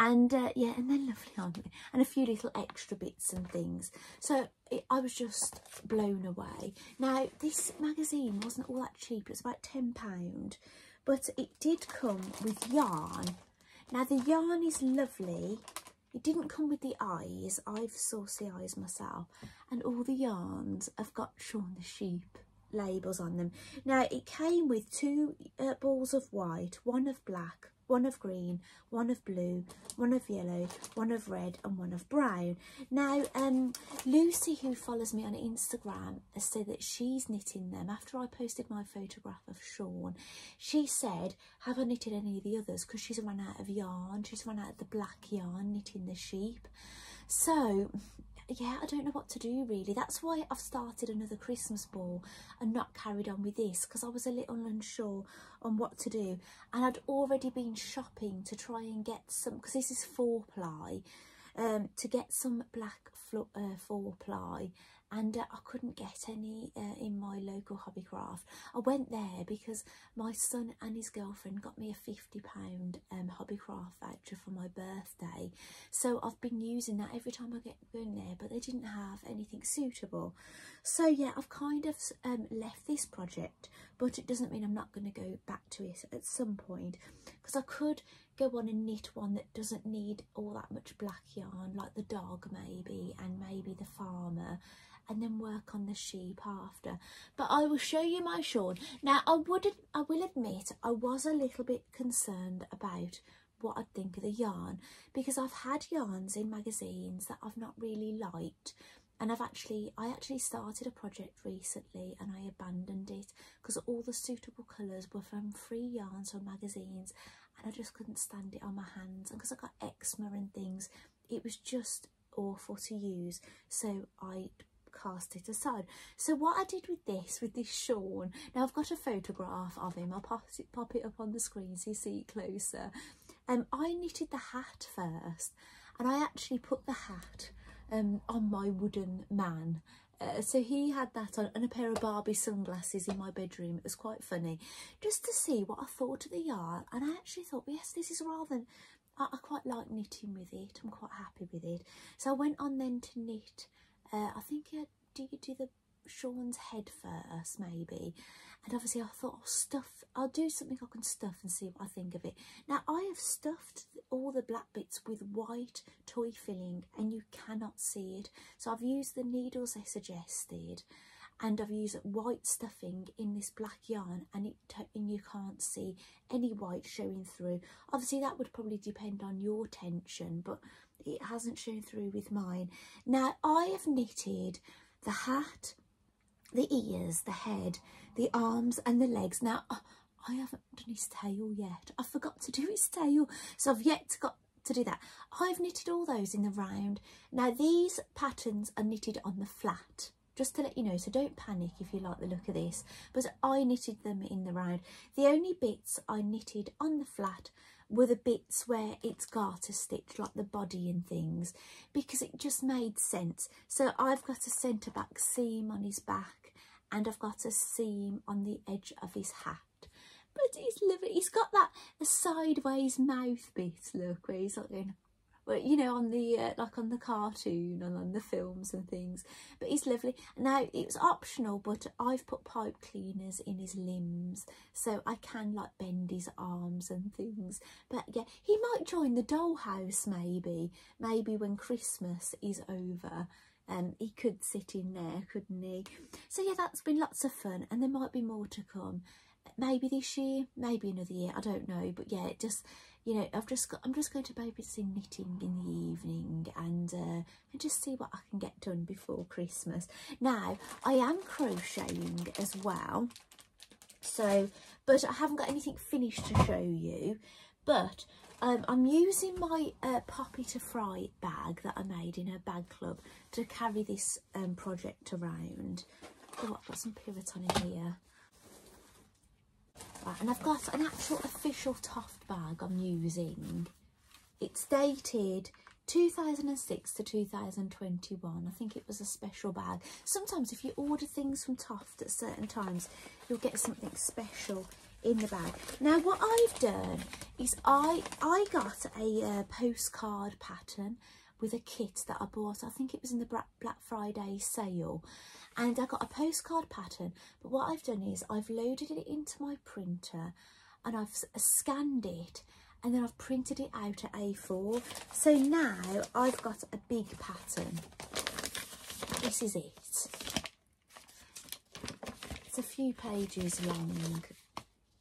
And yeah, and they're lovely, aren't they? And a few little extra bits and things. So I was just blown away. Now, this magazine wasn't all that cheap. It was about £10, but it did come with yarn. Now, the yarn is lovely. It didn't come with the eyes. I've saucy eyes myself, and all the yarns have got Shaun the Sheep labels on them. Now, it came with two balls of white, one of black, one of green, one of blue, one of yellow, one of red, and one of brown. Now, Lucy, who follows me on Instagram, has said that she's knitting them. After I posted my photograph of Sean, she said, have I knitted any of the others? Because she's run out of yarn. She's run out of the black yarn knitting the sheep. So, yeah, I don't know what to do really. That's why I've started another Christmas ball and not carried on with this, because I was a little unsure on what to do, and I'd already been shopping to try and get some, because this is 4-ply, to get some black 4-ply, and I couldn't get any in my local Hobbycraft. I went there because my son and his girlfriend got me a £50 Hobbycraft voucher for my birthday, so I've been using that every time I get going there, but they didn't have anything suitable. So yeah, I've kind of left this project, but it doesn't mean I'm not going to go back to it at some point, because I could go on and knit one that doesn't need all that much black yarn, like the dog maybe, and maybe the farmer, and then work on the sheep after. But I will show you my shawl. Now I will admit I was a little bit concerned about what I'd think of the yarn, because I've had yarns in magazines that I've not really liked, and I actually started a project recently and I abandoned it because all the suitable colours were from free yarns from magazines, and I just couldn't stand it on my hands, and because I got eczema and things, it was just awful to use, so I cast it aside. So what I did with this Sean, now I've got a photograph of him, I'll pop it up on the screen so you see it closer. I knitted the hat first, and I actually put the hat on my wooden man. So he had that on, and a pair of Barbie sunglasses in my bedroom. It was quite funny, just to see what I thought of the yarn. And I actually thought, yes, this is rather, I quite like knitting with it. I'm quite happy with it. So I went on then to knit, I think, do you do the Sean's head first maybe? And obviously I thought, I'll do something I can stuff and see what I think of it. Now I have stuffed all the black bits with white toy filling, and you cannot see it. So I've used the needles they suggested, and I've used white stuffing in this black yarn, and you can't see any white showing through. Obviously that would probably depend on your tension, but it hasn't shown through with mine. Now I have knitted the hat, the ears, the head, the arms and the legs. Now I haven't done his tail yet. I forgot to do his tail, so I've got to do that. I've knitted all those in the round. Now these patterns are knitted on the flat, just to let you know, so don't panic if you like the look of this, but I knitted them in the round. The only bits I knitted on the flat were the bits where it's garter stitch, like the body and things, because it just made sense. So I've got a centre back seam on his back, and I've got a seam on the edge of his hat. But he's lovely. He's got that sideways mouth bit, look, where he's like going, well, you know, on the like on the cartoon and on the films and things. But he's lovely. Now it's optional, but I've put pipe cleaners in his limbs, so I can like bend his arms and things. But yeah, he might join the dollhouse maybe when Christmas is over. He could sit in there, couldn't he? So yeah, that's been lots of fun, and there might be more to come. Maybe this year, maybe another year, I don't know. But yeah, it just, you know, I'm just going to babysit knitting in the evening, and just see what I can get done before Christmas. Now I am crocheting as well, so, but I haven't got anything finished to show you. But I'm using my Poppy to Fry bag that I made in her bag club to carry this project around. Oh, I've got some pivot on in here. Right, and I've got an actual official Toft bag I'm using. It's dated 2006 to 2021. I think it was a special bag. Sometimes if you order things from Toft at certain times, you'll get something special in the bag. Now what I've done is I got a postcard pattern with a kit that I bought. I think it was in the Black Friday sale, and I got a postcard pattern. But what I've done is I've loaded it into my printer, and I've scanned it, and then I've printed it out at A4. So now I've got a big pattern. This is it. It's a few pages long,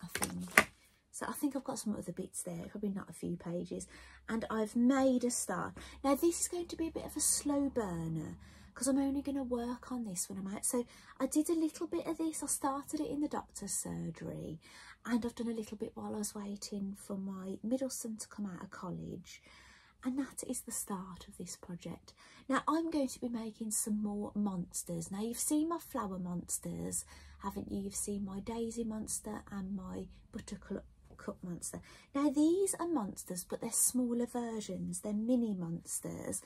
I think. So I think I've got some other bits there, probably not a few pages. And I've made a start. Now this is going to be a bit of a slow burner, because I'm only going to work on this when I'm out. So I did a little bit of this. I started it in the doctor's surgery, and I've done a little bit while I was waiting for my middle son to come out of college. And that is the start of this project. Now I'm going to be making some more monsters. Now you've seen my flower monsters, haven't you? You've seen my daisy monster and my buttercup monster. Now these are monsters, but they're smaller versions. They're mini monsters.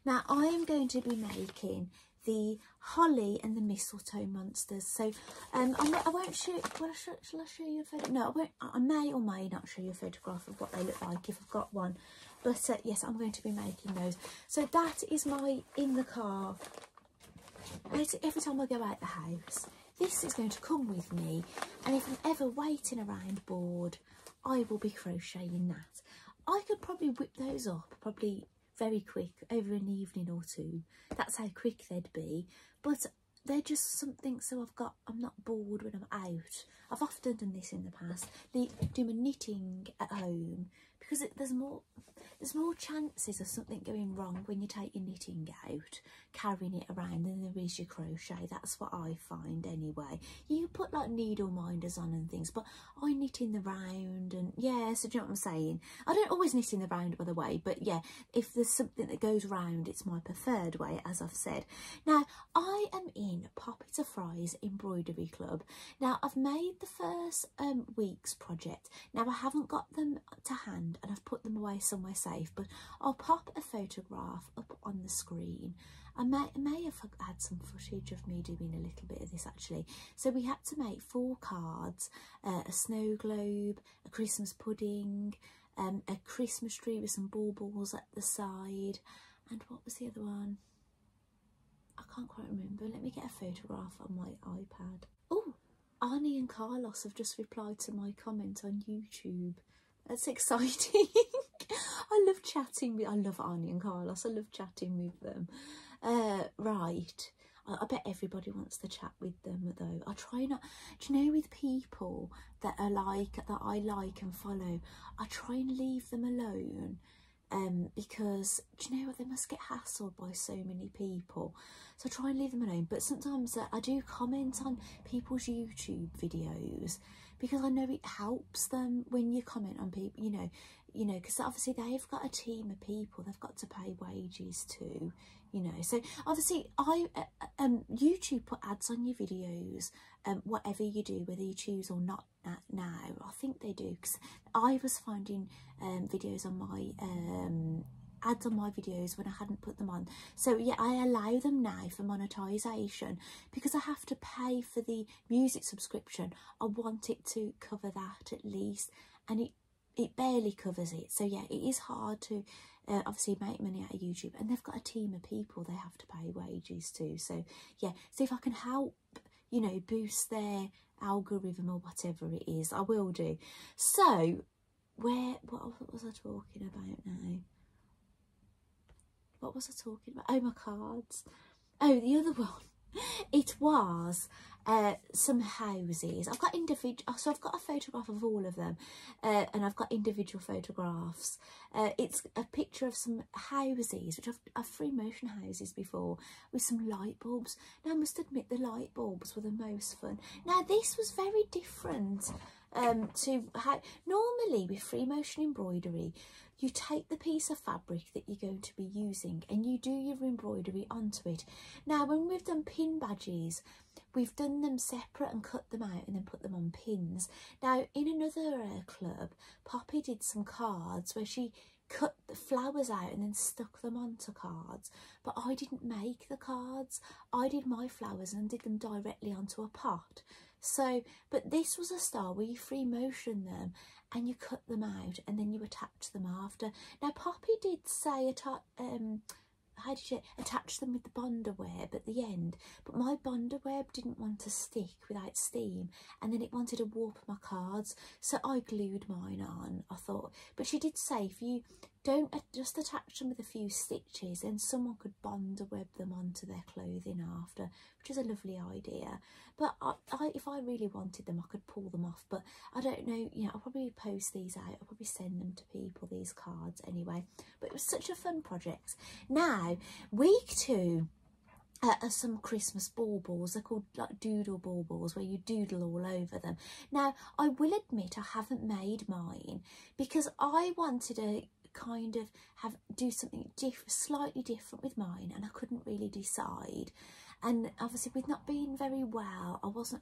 Now I am going to be making the holly and the mistletoe monsters. So I won't show. Well, shall I show you a photo? No, I won't. I may or may not show you a photograph of what they look like if I've got one. But yes, I'm going to be making those. So that is my in the car. Every time I go out the house, this is going to come with me. And if I'm ever waiting around bored, I will be crocheting that. I could probably whip those up probably very quick, over an evening or two. That's how quick they'd be. But they're just something, so I'm not bored when I'm out. I've often done this in the past, do my knitting at home, because there's more chances of something going wrong when you take your knitting out, carrying it around, than there is your crochet. That's what I find anyway. You put like needle minders on and things, but I knit in the round, and yeah, so do you know what I'm saying? I don't always knit in the round, by the way, but yeah, if there's something that goes round, it's my preferred way, as I've said. Now, I am in Poppy to Fry's embroidery club. Now, I've made the first week's project. Now, I haven't got them to hand, and I've put them away somewhere safe, but I'll pop a photograph up on the screen. I may have had some footage of me doing a little bit of this actually. So we had to make 4 cards, a snow globe, a Christmas pudding, a Christmas tree with some baubles at the side, and what was the other one? I can't quite remember. Let me get a photograph on my iPad. Oh, Arnie and Carlos have just replied to my comment on YouTube. That's exciting. I love Arnie and Carlos. I love chatting with them. Right. I bet everybody wants to chat with them though. I try not, do you know, with people that I like and follow, I try and leave them alone. Because do you know what, they must get hassled by so many people, so I try and leave them alone. But sometimes I do comment on people's YouTube videos, because I know it helps them when you comment on people, you know, because obviously they've got a team of people they've got to pay wages to, you know. So obviously YouTube put ads on your videos, whatever you do, whether you choose or not now. I think they do, because I was finding videos on my ads on my videos when I hadn't put them on. So yeah, I allow them now for monetization, because I have to pay for the music subscription. I want it to cover that at least, and it barely covers it. So yeah, it is hard to obviously make money out of YouTube, and they've got a team of people they have to pay wages to. So yeah, so if I can help, you know, boost their algorithm or whatever it is, I will do. So what was I talking about now? What was I talking about? Oh, my cards. Oh, the other one. It was some houses. I've got so I've got a photograph of all of them, and I've got individual photographs. It's a picture of some houses, which I've free motion houses before, with some light bulbs. Now I must admit, the light bulbs were the most fun. Now this was very different to how normally with free motion embroidery, you take the piece of fabric that you're going to be using and you do your embroidery onto it. Now when we've done pin badges, we've done them separate and cut them out and then put them on pins. Now in another club, Poppy did some cards where she cut the flowers out and then stuck them onto cards, but I didn't make the cards. I did my flowers and did them directly onto a pot. So, but this was a style where you free motion them and you cut them out and then you attach them after. Now Poppy did say how did you attach them with the bonder web at the end, but my bonder web didn't want to stick without steam, and then it wanted to warp my cards, so I glued mine on, I thought. But she did say if you don't just attach them with a few stitches, then someone could bonder web them onto their clothing after, which is a lovely idea. But if I really wanted them, I could pull them off, but I don't know, you know, I'll probably post these out, I'll probably send them to people, these cards anyway. But it was such a fun project. Now, week 2 are some Christmas baubles. They're called like doodle baubles, where you doodle all over them. Now, I will admit I haven't made mine because I wanted to kind of do something slightly different with mine, and I couldn't really decide. And obviously with not being very well, I was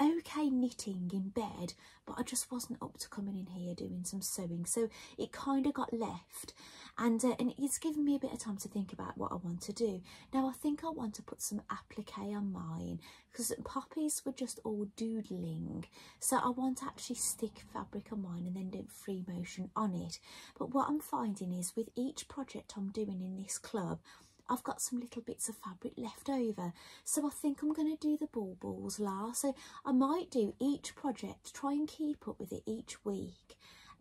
okay knitting in bed, but I just wasn't up to coming in here doing some sewing, so it kind of got left. And it's given me a bit of time to think about what I want to do. Now I think I want to put some applique on mine, because Poppy's were just all doodling, so I want to actually stick fabric on mine and then do free motion on it. But what I'm finding is with each project I'm doing in this club, I've got some little bits of fabric left over, so I think I'm going to do the baubles last. So I might do each project, try and keep up with it each week,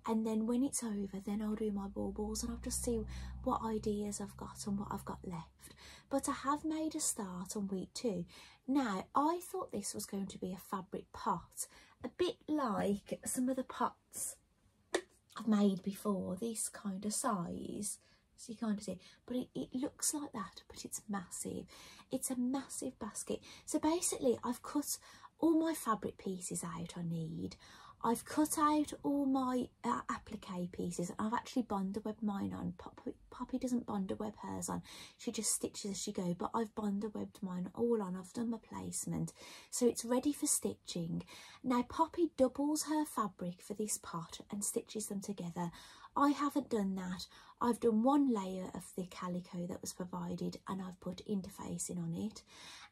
and then when it's over, then I'll do my baubles and I'll just see what ideas I've got and what I've got left. But I have made a start on week 2. Now, I thought this was going to be a fabric pot, a bit like some of the pots I've made before, this kind of size. So you kind of see, but it looks like that, but it's massive. It's a massive basket. So basically, I've cut all my fabric pieces out I need. I've cut out all my applique pieces. I've actually bonder-webbed mine on. Poppy doesn't bonder-web hers on. She just stitches as she goes, but I've bonder-webbed mine all on. I've done my placement. So it's ready for stitching. Now, Poppy doubles her fabric for this pot and stitches them together. I haven't done that. I've done one layer of the calico that was provided and I've put interfacing on it.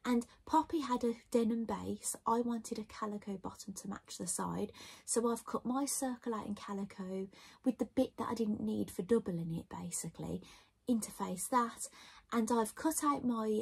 And Poppy had a denim base. I wanted a calico bottom to match the side. So I've cut my circle out in calico with the bit that I didn't need for doubling it, basically. Interface that. And I've cut out my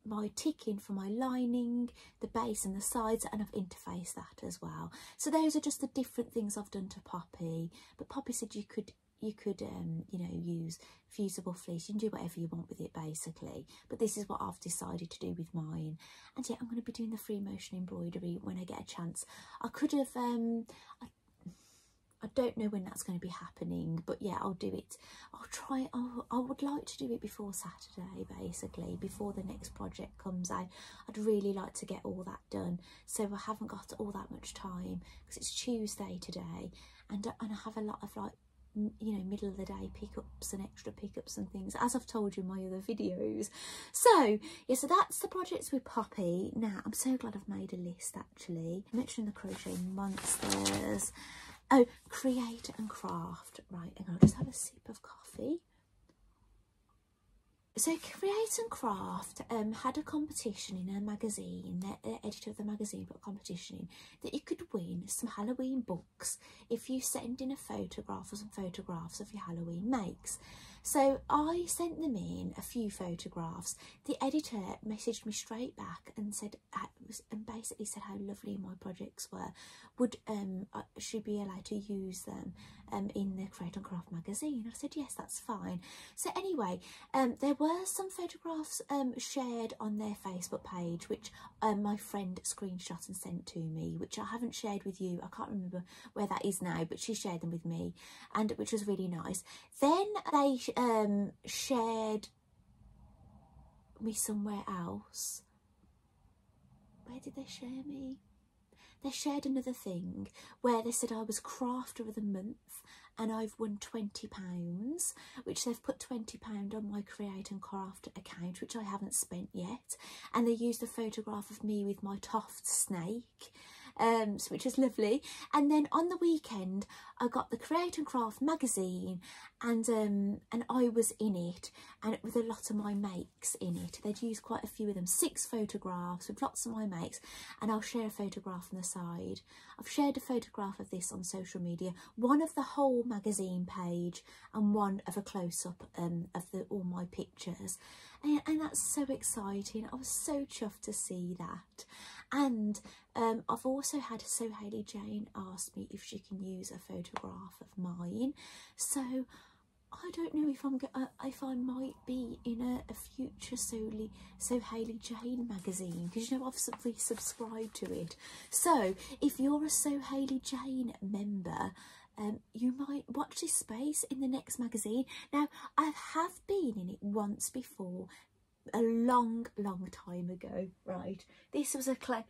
my ticking for my lining, the base and the sides, and I've interfaced that as well. So those are just the different things I've done to Poppy. But Poppy said you could you know, use fusible fleece. You can do whatever you want with it, basically. But this is what I've decided to do with mine. And yeah, I'm going to be doing the free motion embroidery when I get a chance. I could have, I don't know when that's going to be happening, but yeah, I'll do it. I'll try. I would like to do it before Saturday, basically, before the next project comes out. I'd really like to get all that done, so I haven't got all that much time because it's Tuesday today, and I have a lot of, like, you know, middle of the day pickups and extra pickups and things, as I've told you in my other videos. So yeah, so that's the projects with Poppy. Now I'm so glad I've made a list, actually. I mentioned the crochet monsters. Oh, create and craft. Right, and I'll just have a sip of coffee. So Create and Craft had a competition in a magazine. The editor of the magazine put a competition in that you could win some Halloween books if you send in a photograph or some photographs of your Halloween makes. So I sent them in a few photographs. The editor messaged me straight back and said, and basically said how lovely my projects were. Would she be allowed to use them in the Create and Craft magazine? I said yes, that's fine. So anyway, there were some photographs shared on their Facebook page, which my friend screenshot and sent to me, which I haven't shared with you. I can't remember where that is now, but she shared them with me, and which was really nice. Then they shared me somewhere else. Where did they share me? They shared another thing where they said I was Crafter of the Month and I've won £20, which they've put £20 on my Create and Craft account, which I haven't spent yet. And they used a photograph of me with my Toft snake, which is lovely. And then on the weekend, I got the Create and Craft magazine, and I was in it, and with a lot of my makes in it. They'd used quite a few of them, 6 photographs with lots of my makes, and I'll share a photograph on the side. I've shared a photograph of this on social media, one of the whole magazine page and one of a close-up of all my pictures, and that's so exciting. I was so chuffed to see that. And I've also had Hayley Jane ask me if she can use a photograph of mine, so I don't know if I might be in a future So Hayley Jane magazine, because you know I've resubscribed to it. So if you're a So Hayley Jane member, you might watch this space in the next magazine. Now, I have been in it once before, a long time ago, right? This was a claim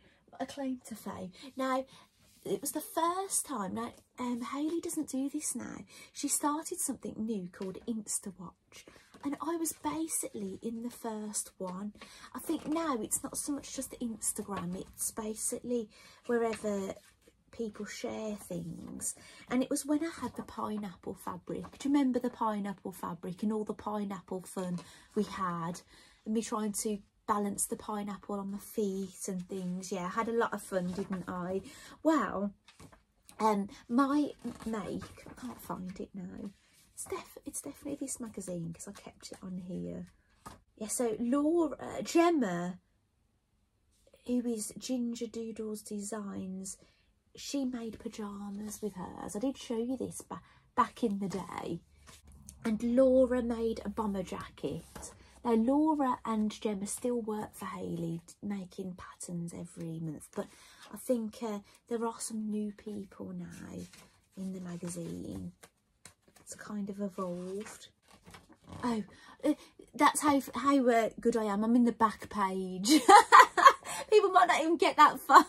to fame. Now, it was the first time. Now, Hayley doesn't do this now. She started something new called InstaWatch, and I was basically in the first one. I think now it's not so much just Instagram, it's basically wherever people share things. And it was when I had the pineapple fabric. Do you remember the pineapple fabric and all the pineapple fun we had, and me trying to balance the pineapple on my feet and things? Yeah, I had a lot of fun, didn't I? Well, my make, I can't find it now. It's definitely this magazine because I kept it on here. Yeah, so Gemma, who is Ginger Doodles Designs, she made pyjamas with hers. I did show you this back in the day. And Laura made a bomber jacket. Now, Laura and Gemma still work for Hayley, making patterns every month. But I think there are some new people now in the magazine. It's kind of evolved. Oh, that's how good I am. I'm in the back page. People might not even get that far.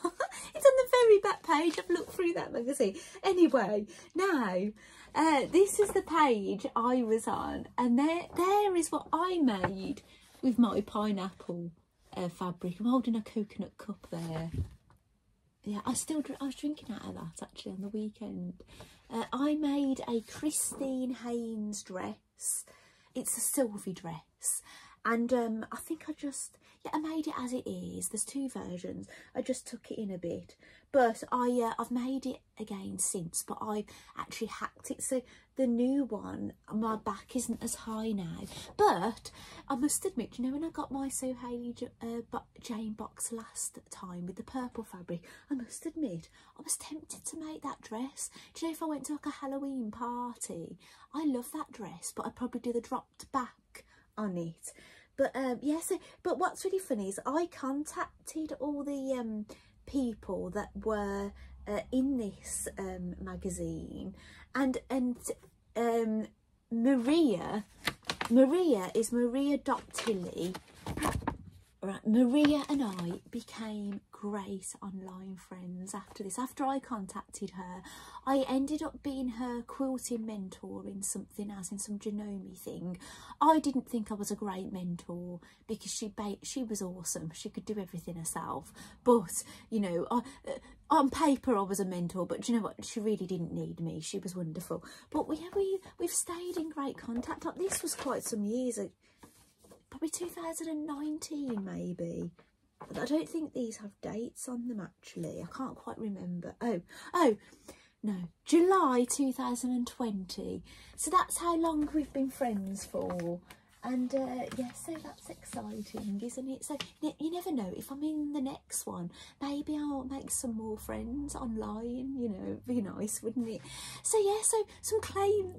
It's on the very back page. I've looked through that magazine. Anyway, now, this is the page I was on. And there is what I made with my pineapple fabric. I'm holding a coconut cup there. Yeah, I was drinking out of that actually on the weekend. I made a Christine Haynes dress. It's a Sylvie dress. And I think I made it as it is. There's two versions. I just took it in a bit. But I've made it again since, but I've actually hacked it. So the new one, my back isn't as high now. But I must admit, you know, when I got my So Hayley Jane box last time with the purple fabric, I must admit, I was tempted to make that dress. Do you know, if I went to like a Halloween party, I love that dress, but I'd probably do the dropped back on it. But yeah, but what's really funny is I contacted all the people that were in this magazine, and Maria is Maria.Tilly. Right, Maria and I became great online friends after this. After I contacted her, I ended up being her quilting mentor in something, as in some Janome thing. I didn't think I was a great mentor because she was awesome. She could do everything herself. But, you know, on paper I was a mentor, but do you know what? She really didn't need me. She was wonderful. But we've stayed in great contact. Like, this was quite some years ago. Probably 2019 maybe. I don't think these have dates on them actually. I can't quite remember. Oh no, July 2020. So that's how long we've been friends for. And yeah, so that's exciting, isn't it? So you never know, if I'm in the next one, maybe I'll make some more friends online, you know. It'd be nice, wouldn't it? So yeah, so some claim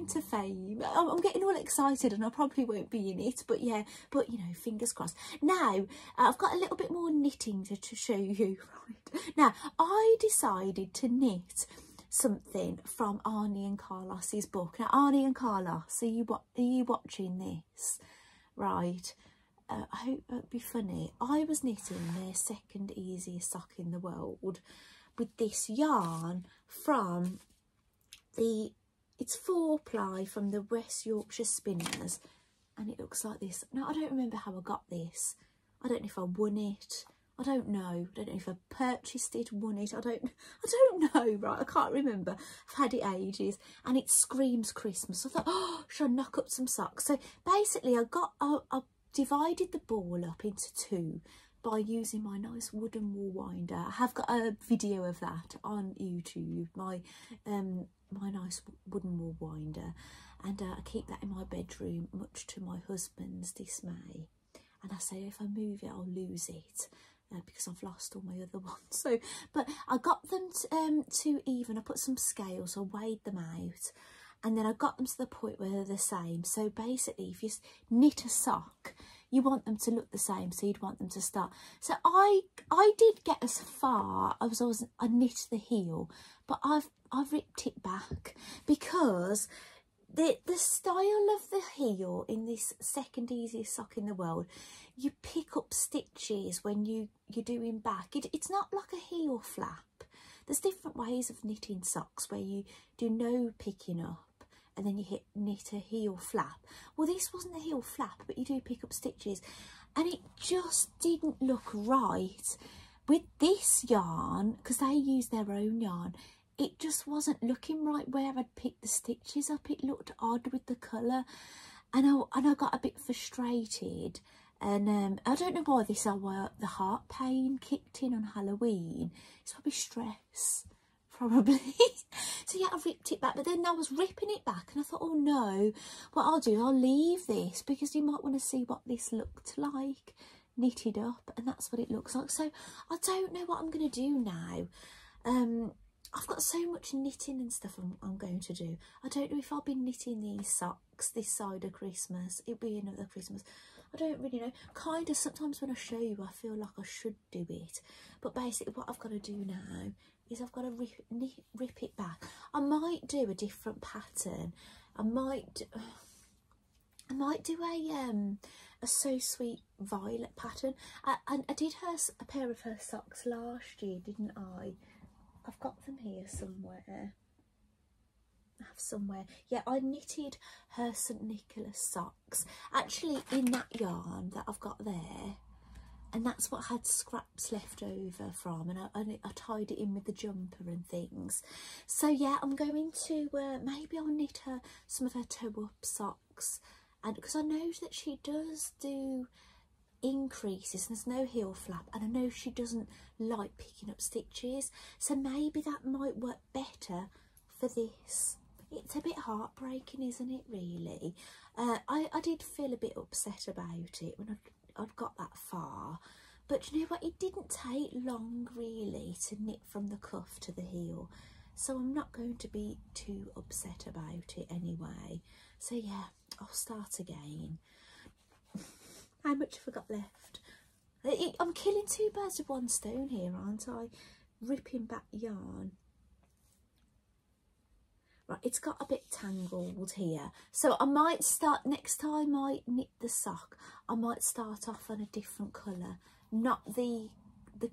to fame. I'm getting all excited and I probably won't be in it, but yeah, but you know, fingers crossed. Now, I've got a little bit more knitting to show you. Right now, I decided to knit something from Arnie and Carlos's book. Now, Arnie and Carlos, are you watching this? Right. I hope it'd be funny. I was knitting their second easiest sock in the world with this yarn from it's 4-ply from the West Yorkshire Spinners, and it looks like this. Now, I don't remember how I got this. I don't know if I won it. I don't know. I don't know if I purchased it, won it. I don't know, right? I can't remember. I've had it ages, and it screams Christmas. So I thought, oh, should I knock up some socks? So basically, I divided the ball up into two by using my nice wooden wool winder. I have got a video of that on YouTube. My nice wooden wool winder, and I keep that in my bedroom, much to my husband's dismay. And I say, if I move it, I'll lose it. Because I've lost all my other ones. So, but I got them to even. I put some scales, I weighed them out, and then I got them to the point where they're the same. So basically, if you knit a sock, you want them to look the same, so you'd want them to start. So I did get as far. I knit the heel, but I've ripped it back because the style of the heel in this second easiest sock in the world, you pick up stitches when you're doing back. It's not like a heel flap. There's different ways of knitting socks where you do no picking up and then you knit a heel flap. Well, this wasn't a heel flap, but you do pick up stitches, and it just didn't look right with this yarn because they use their own yarn. It just wasn't looking right where I'd picked the stitches up. It looked odd with the colour, and I got a bit frustrated. And I don't know why the heart pain kicked in on Halloween. It's probably stress, probably. So yeah, I ripped it back, but then I was ripping it back and I thought, oh no, what I'll do, I'll leave this because you might want to see what this looked like knitted up, and that's what it looks like. So I don't know what I'm going to do now. I've got so much knitting and stuff I'm going to do. I don't know if I'll be knitting these socks this side of Christmas. It'll be another Christmas. I don't really know. Kind of sometimes when I show you, I feel like I should do it. But basically what I've got to do now is I've got to rip it back. I might do a different pattern. I might do a So Sweet Violet pattern. I did a pair of her socks last year, didn't I? I've got them here somewhere. I have somewhere. Yeah, I knitted her St Nicholas socks. Actually, in that yarn that I've got there. And that's what I had scraps left over from. And I tied it in with the jumper and things. So, yeah, I'm going to... maybe I'll knit her some of her toe-up socks. And because I know that she does do increases, and there's no heel flap, and I know she doesn't like picking up stitches, so maybe that might work better for this. It's a bit heartbreaking, isn't it, really? I did feel a bit upset about it when I'd got that far, but you know what, it didn't take long really to knit from the cuff to the heel, so I'm not going to be too upset about it anyway. So yeah, I'll start again. How much have I got left? I'm killing two birds with one stone here, aren't I? Ripping back yarn. Right, it's got a bit tangled here. So I might start, next time I knit the sock, I might start off on a different colour. Not the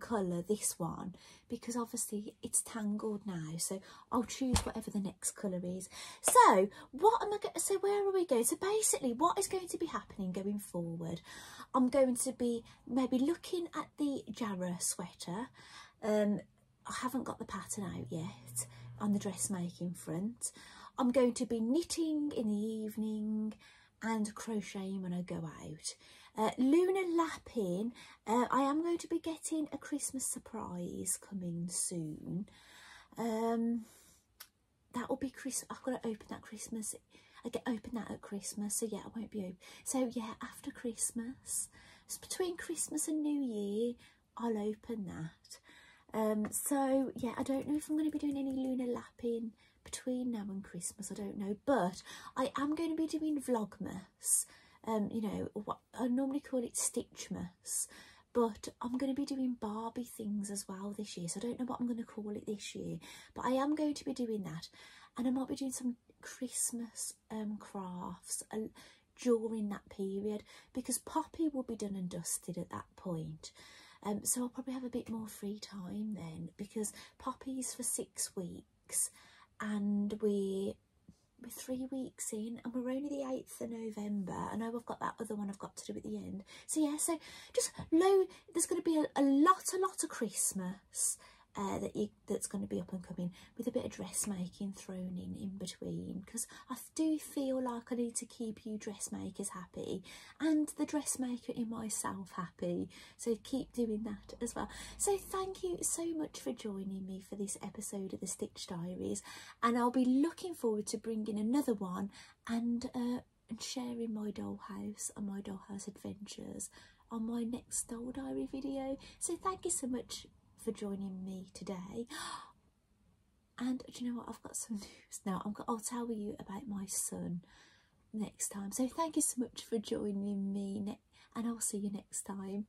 colour, this one, because obviously it's tangled now, so I'll choose whatever the next colour is. So what am I going to, so where are we going? So basically what is going to be happening going forward, I'm going to be maybe looking at the Jarrah sweater. I haven't got the pattern out yet on the dressmaking front. I'm going to be knitting in the evening and crocheting when I go out. Lunar lapping, I am going to be getting a Christmas surprise coming soon. That will be Christmas. I've got to open that Christmas. I get open that at Christmas, so yeah, I won't be open. So yeah, after Christmas, it's between Christmas and New Year, I'll open that. So yeah, I don't know if I'm going to be doing any lunar lapping between now and Christmas, I don't know, but I am going to be doing Vlogmas. You know, what I normally call it Stitchmas, but I'm going to be doing Barbie things as well this year, so I don't know what I'm going to call it this year, but I am going to be doing that, and I might be doing some Christmas crafts during that period, because Poppy will be done and dusted at that point. So I'll probably have a bit more free time then, because Poppy's for 6 weeks and we're 3 weeks in, and we're only the 8th of November. I know I've got that other one I've got to do at the end. So yeah, so just there's going to be a lot of Christmas that's going to be up and coming, with a bit of dressmaking thrown in between, because I do feel like I need to keep you dressmakers happy and the dressmaker in myself happy, so keep doing that as well. So thank you so much for joining me for this episode of the Stitch Diaries, and I'll be looking forward to bringing another one and sharing my dollhouse and my dollhouse adventures on my next doll diary video. So thank you so much for joining me today. And do you know what, I've got some news now. I'll tell you about my son next time. So thank you so much for joining me, and I'll see you next time.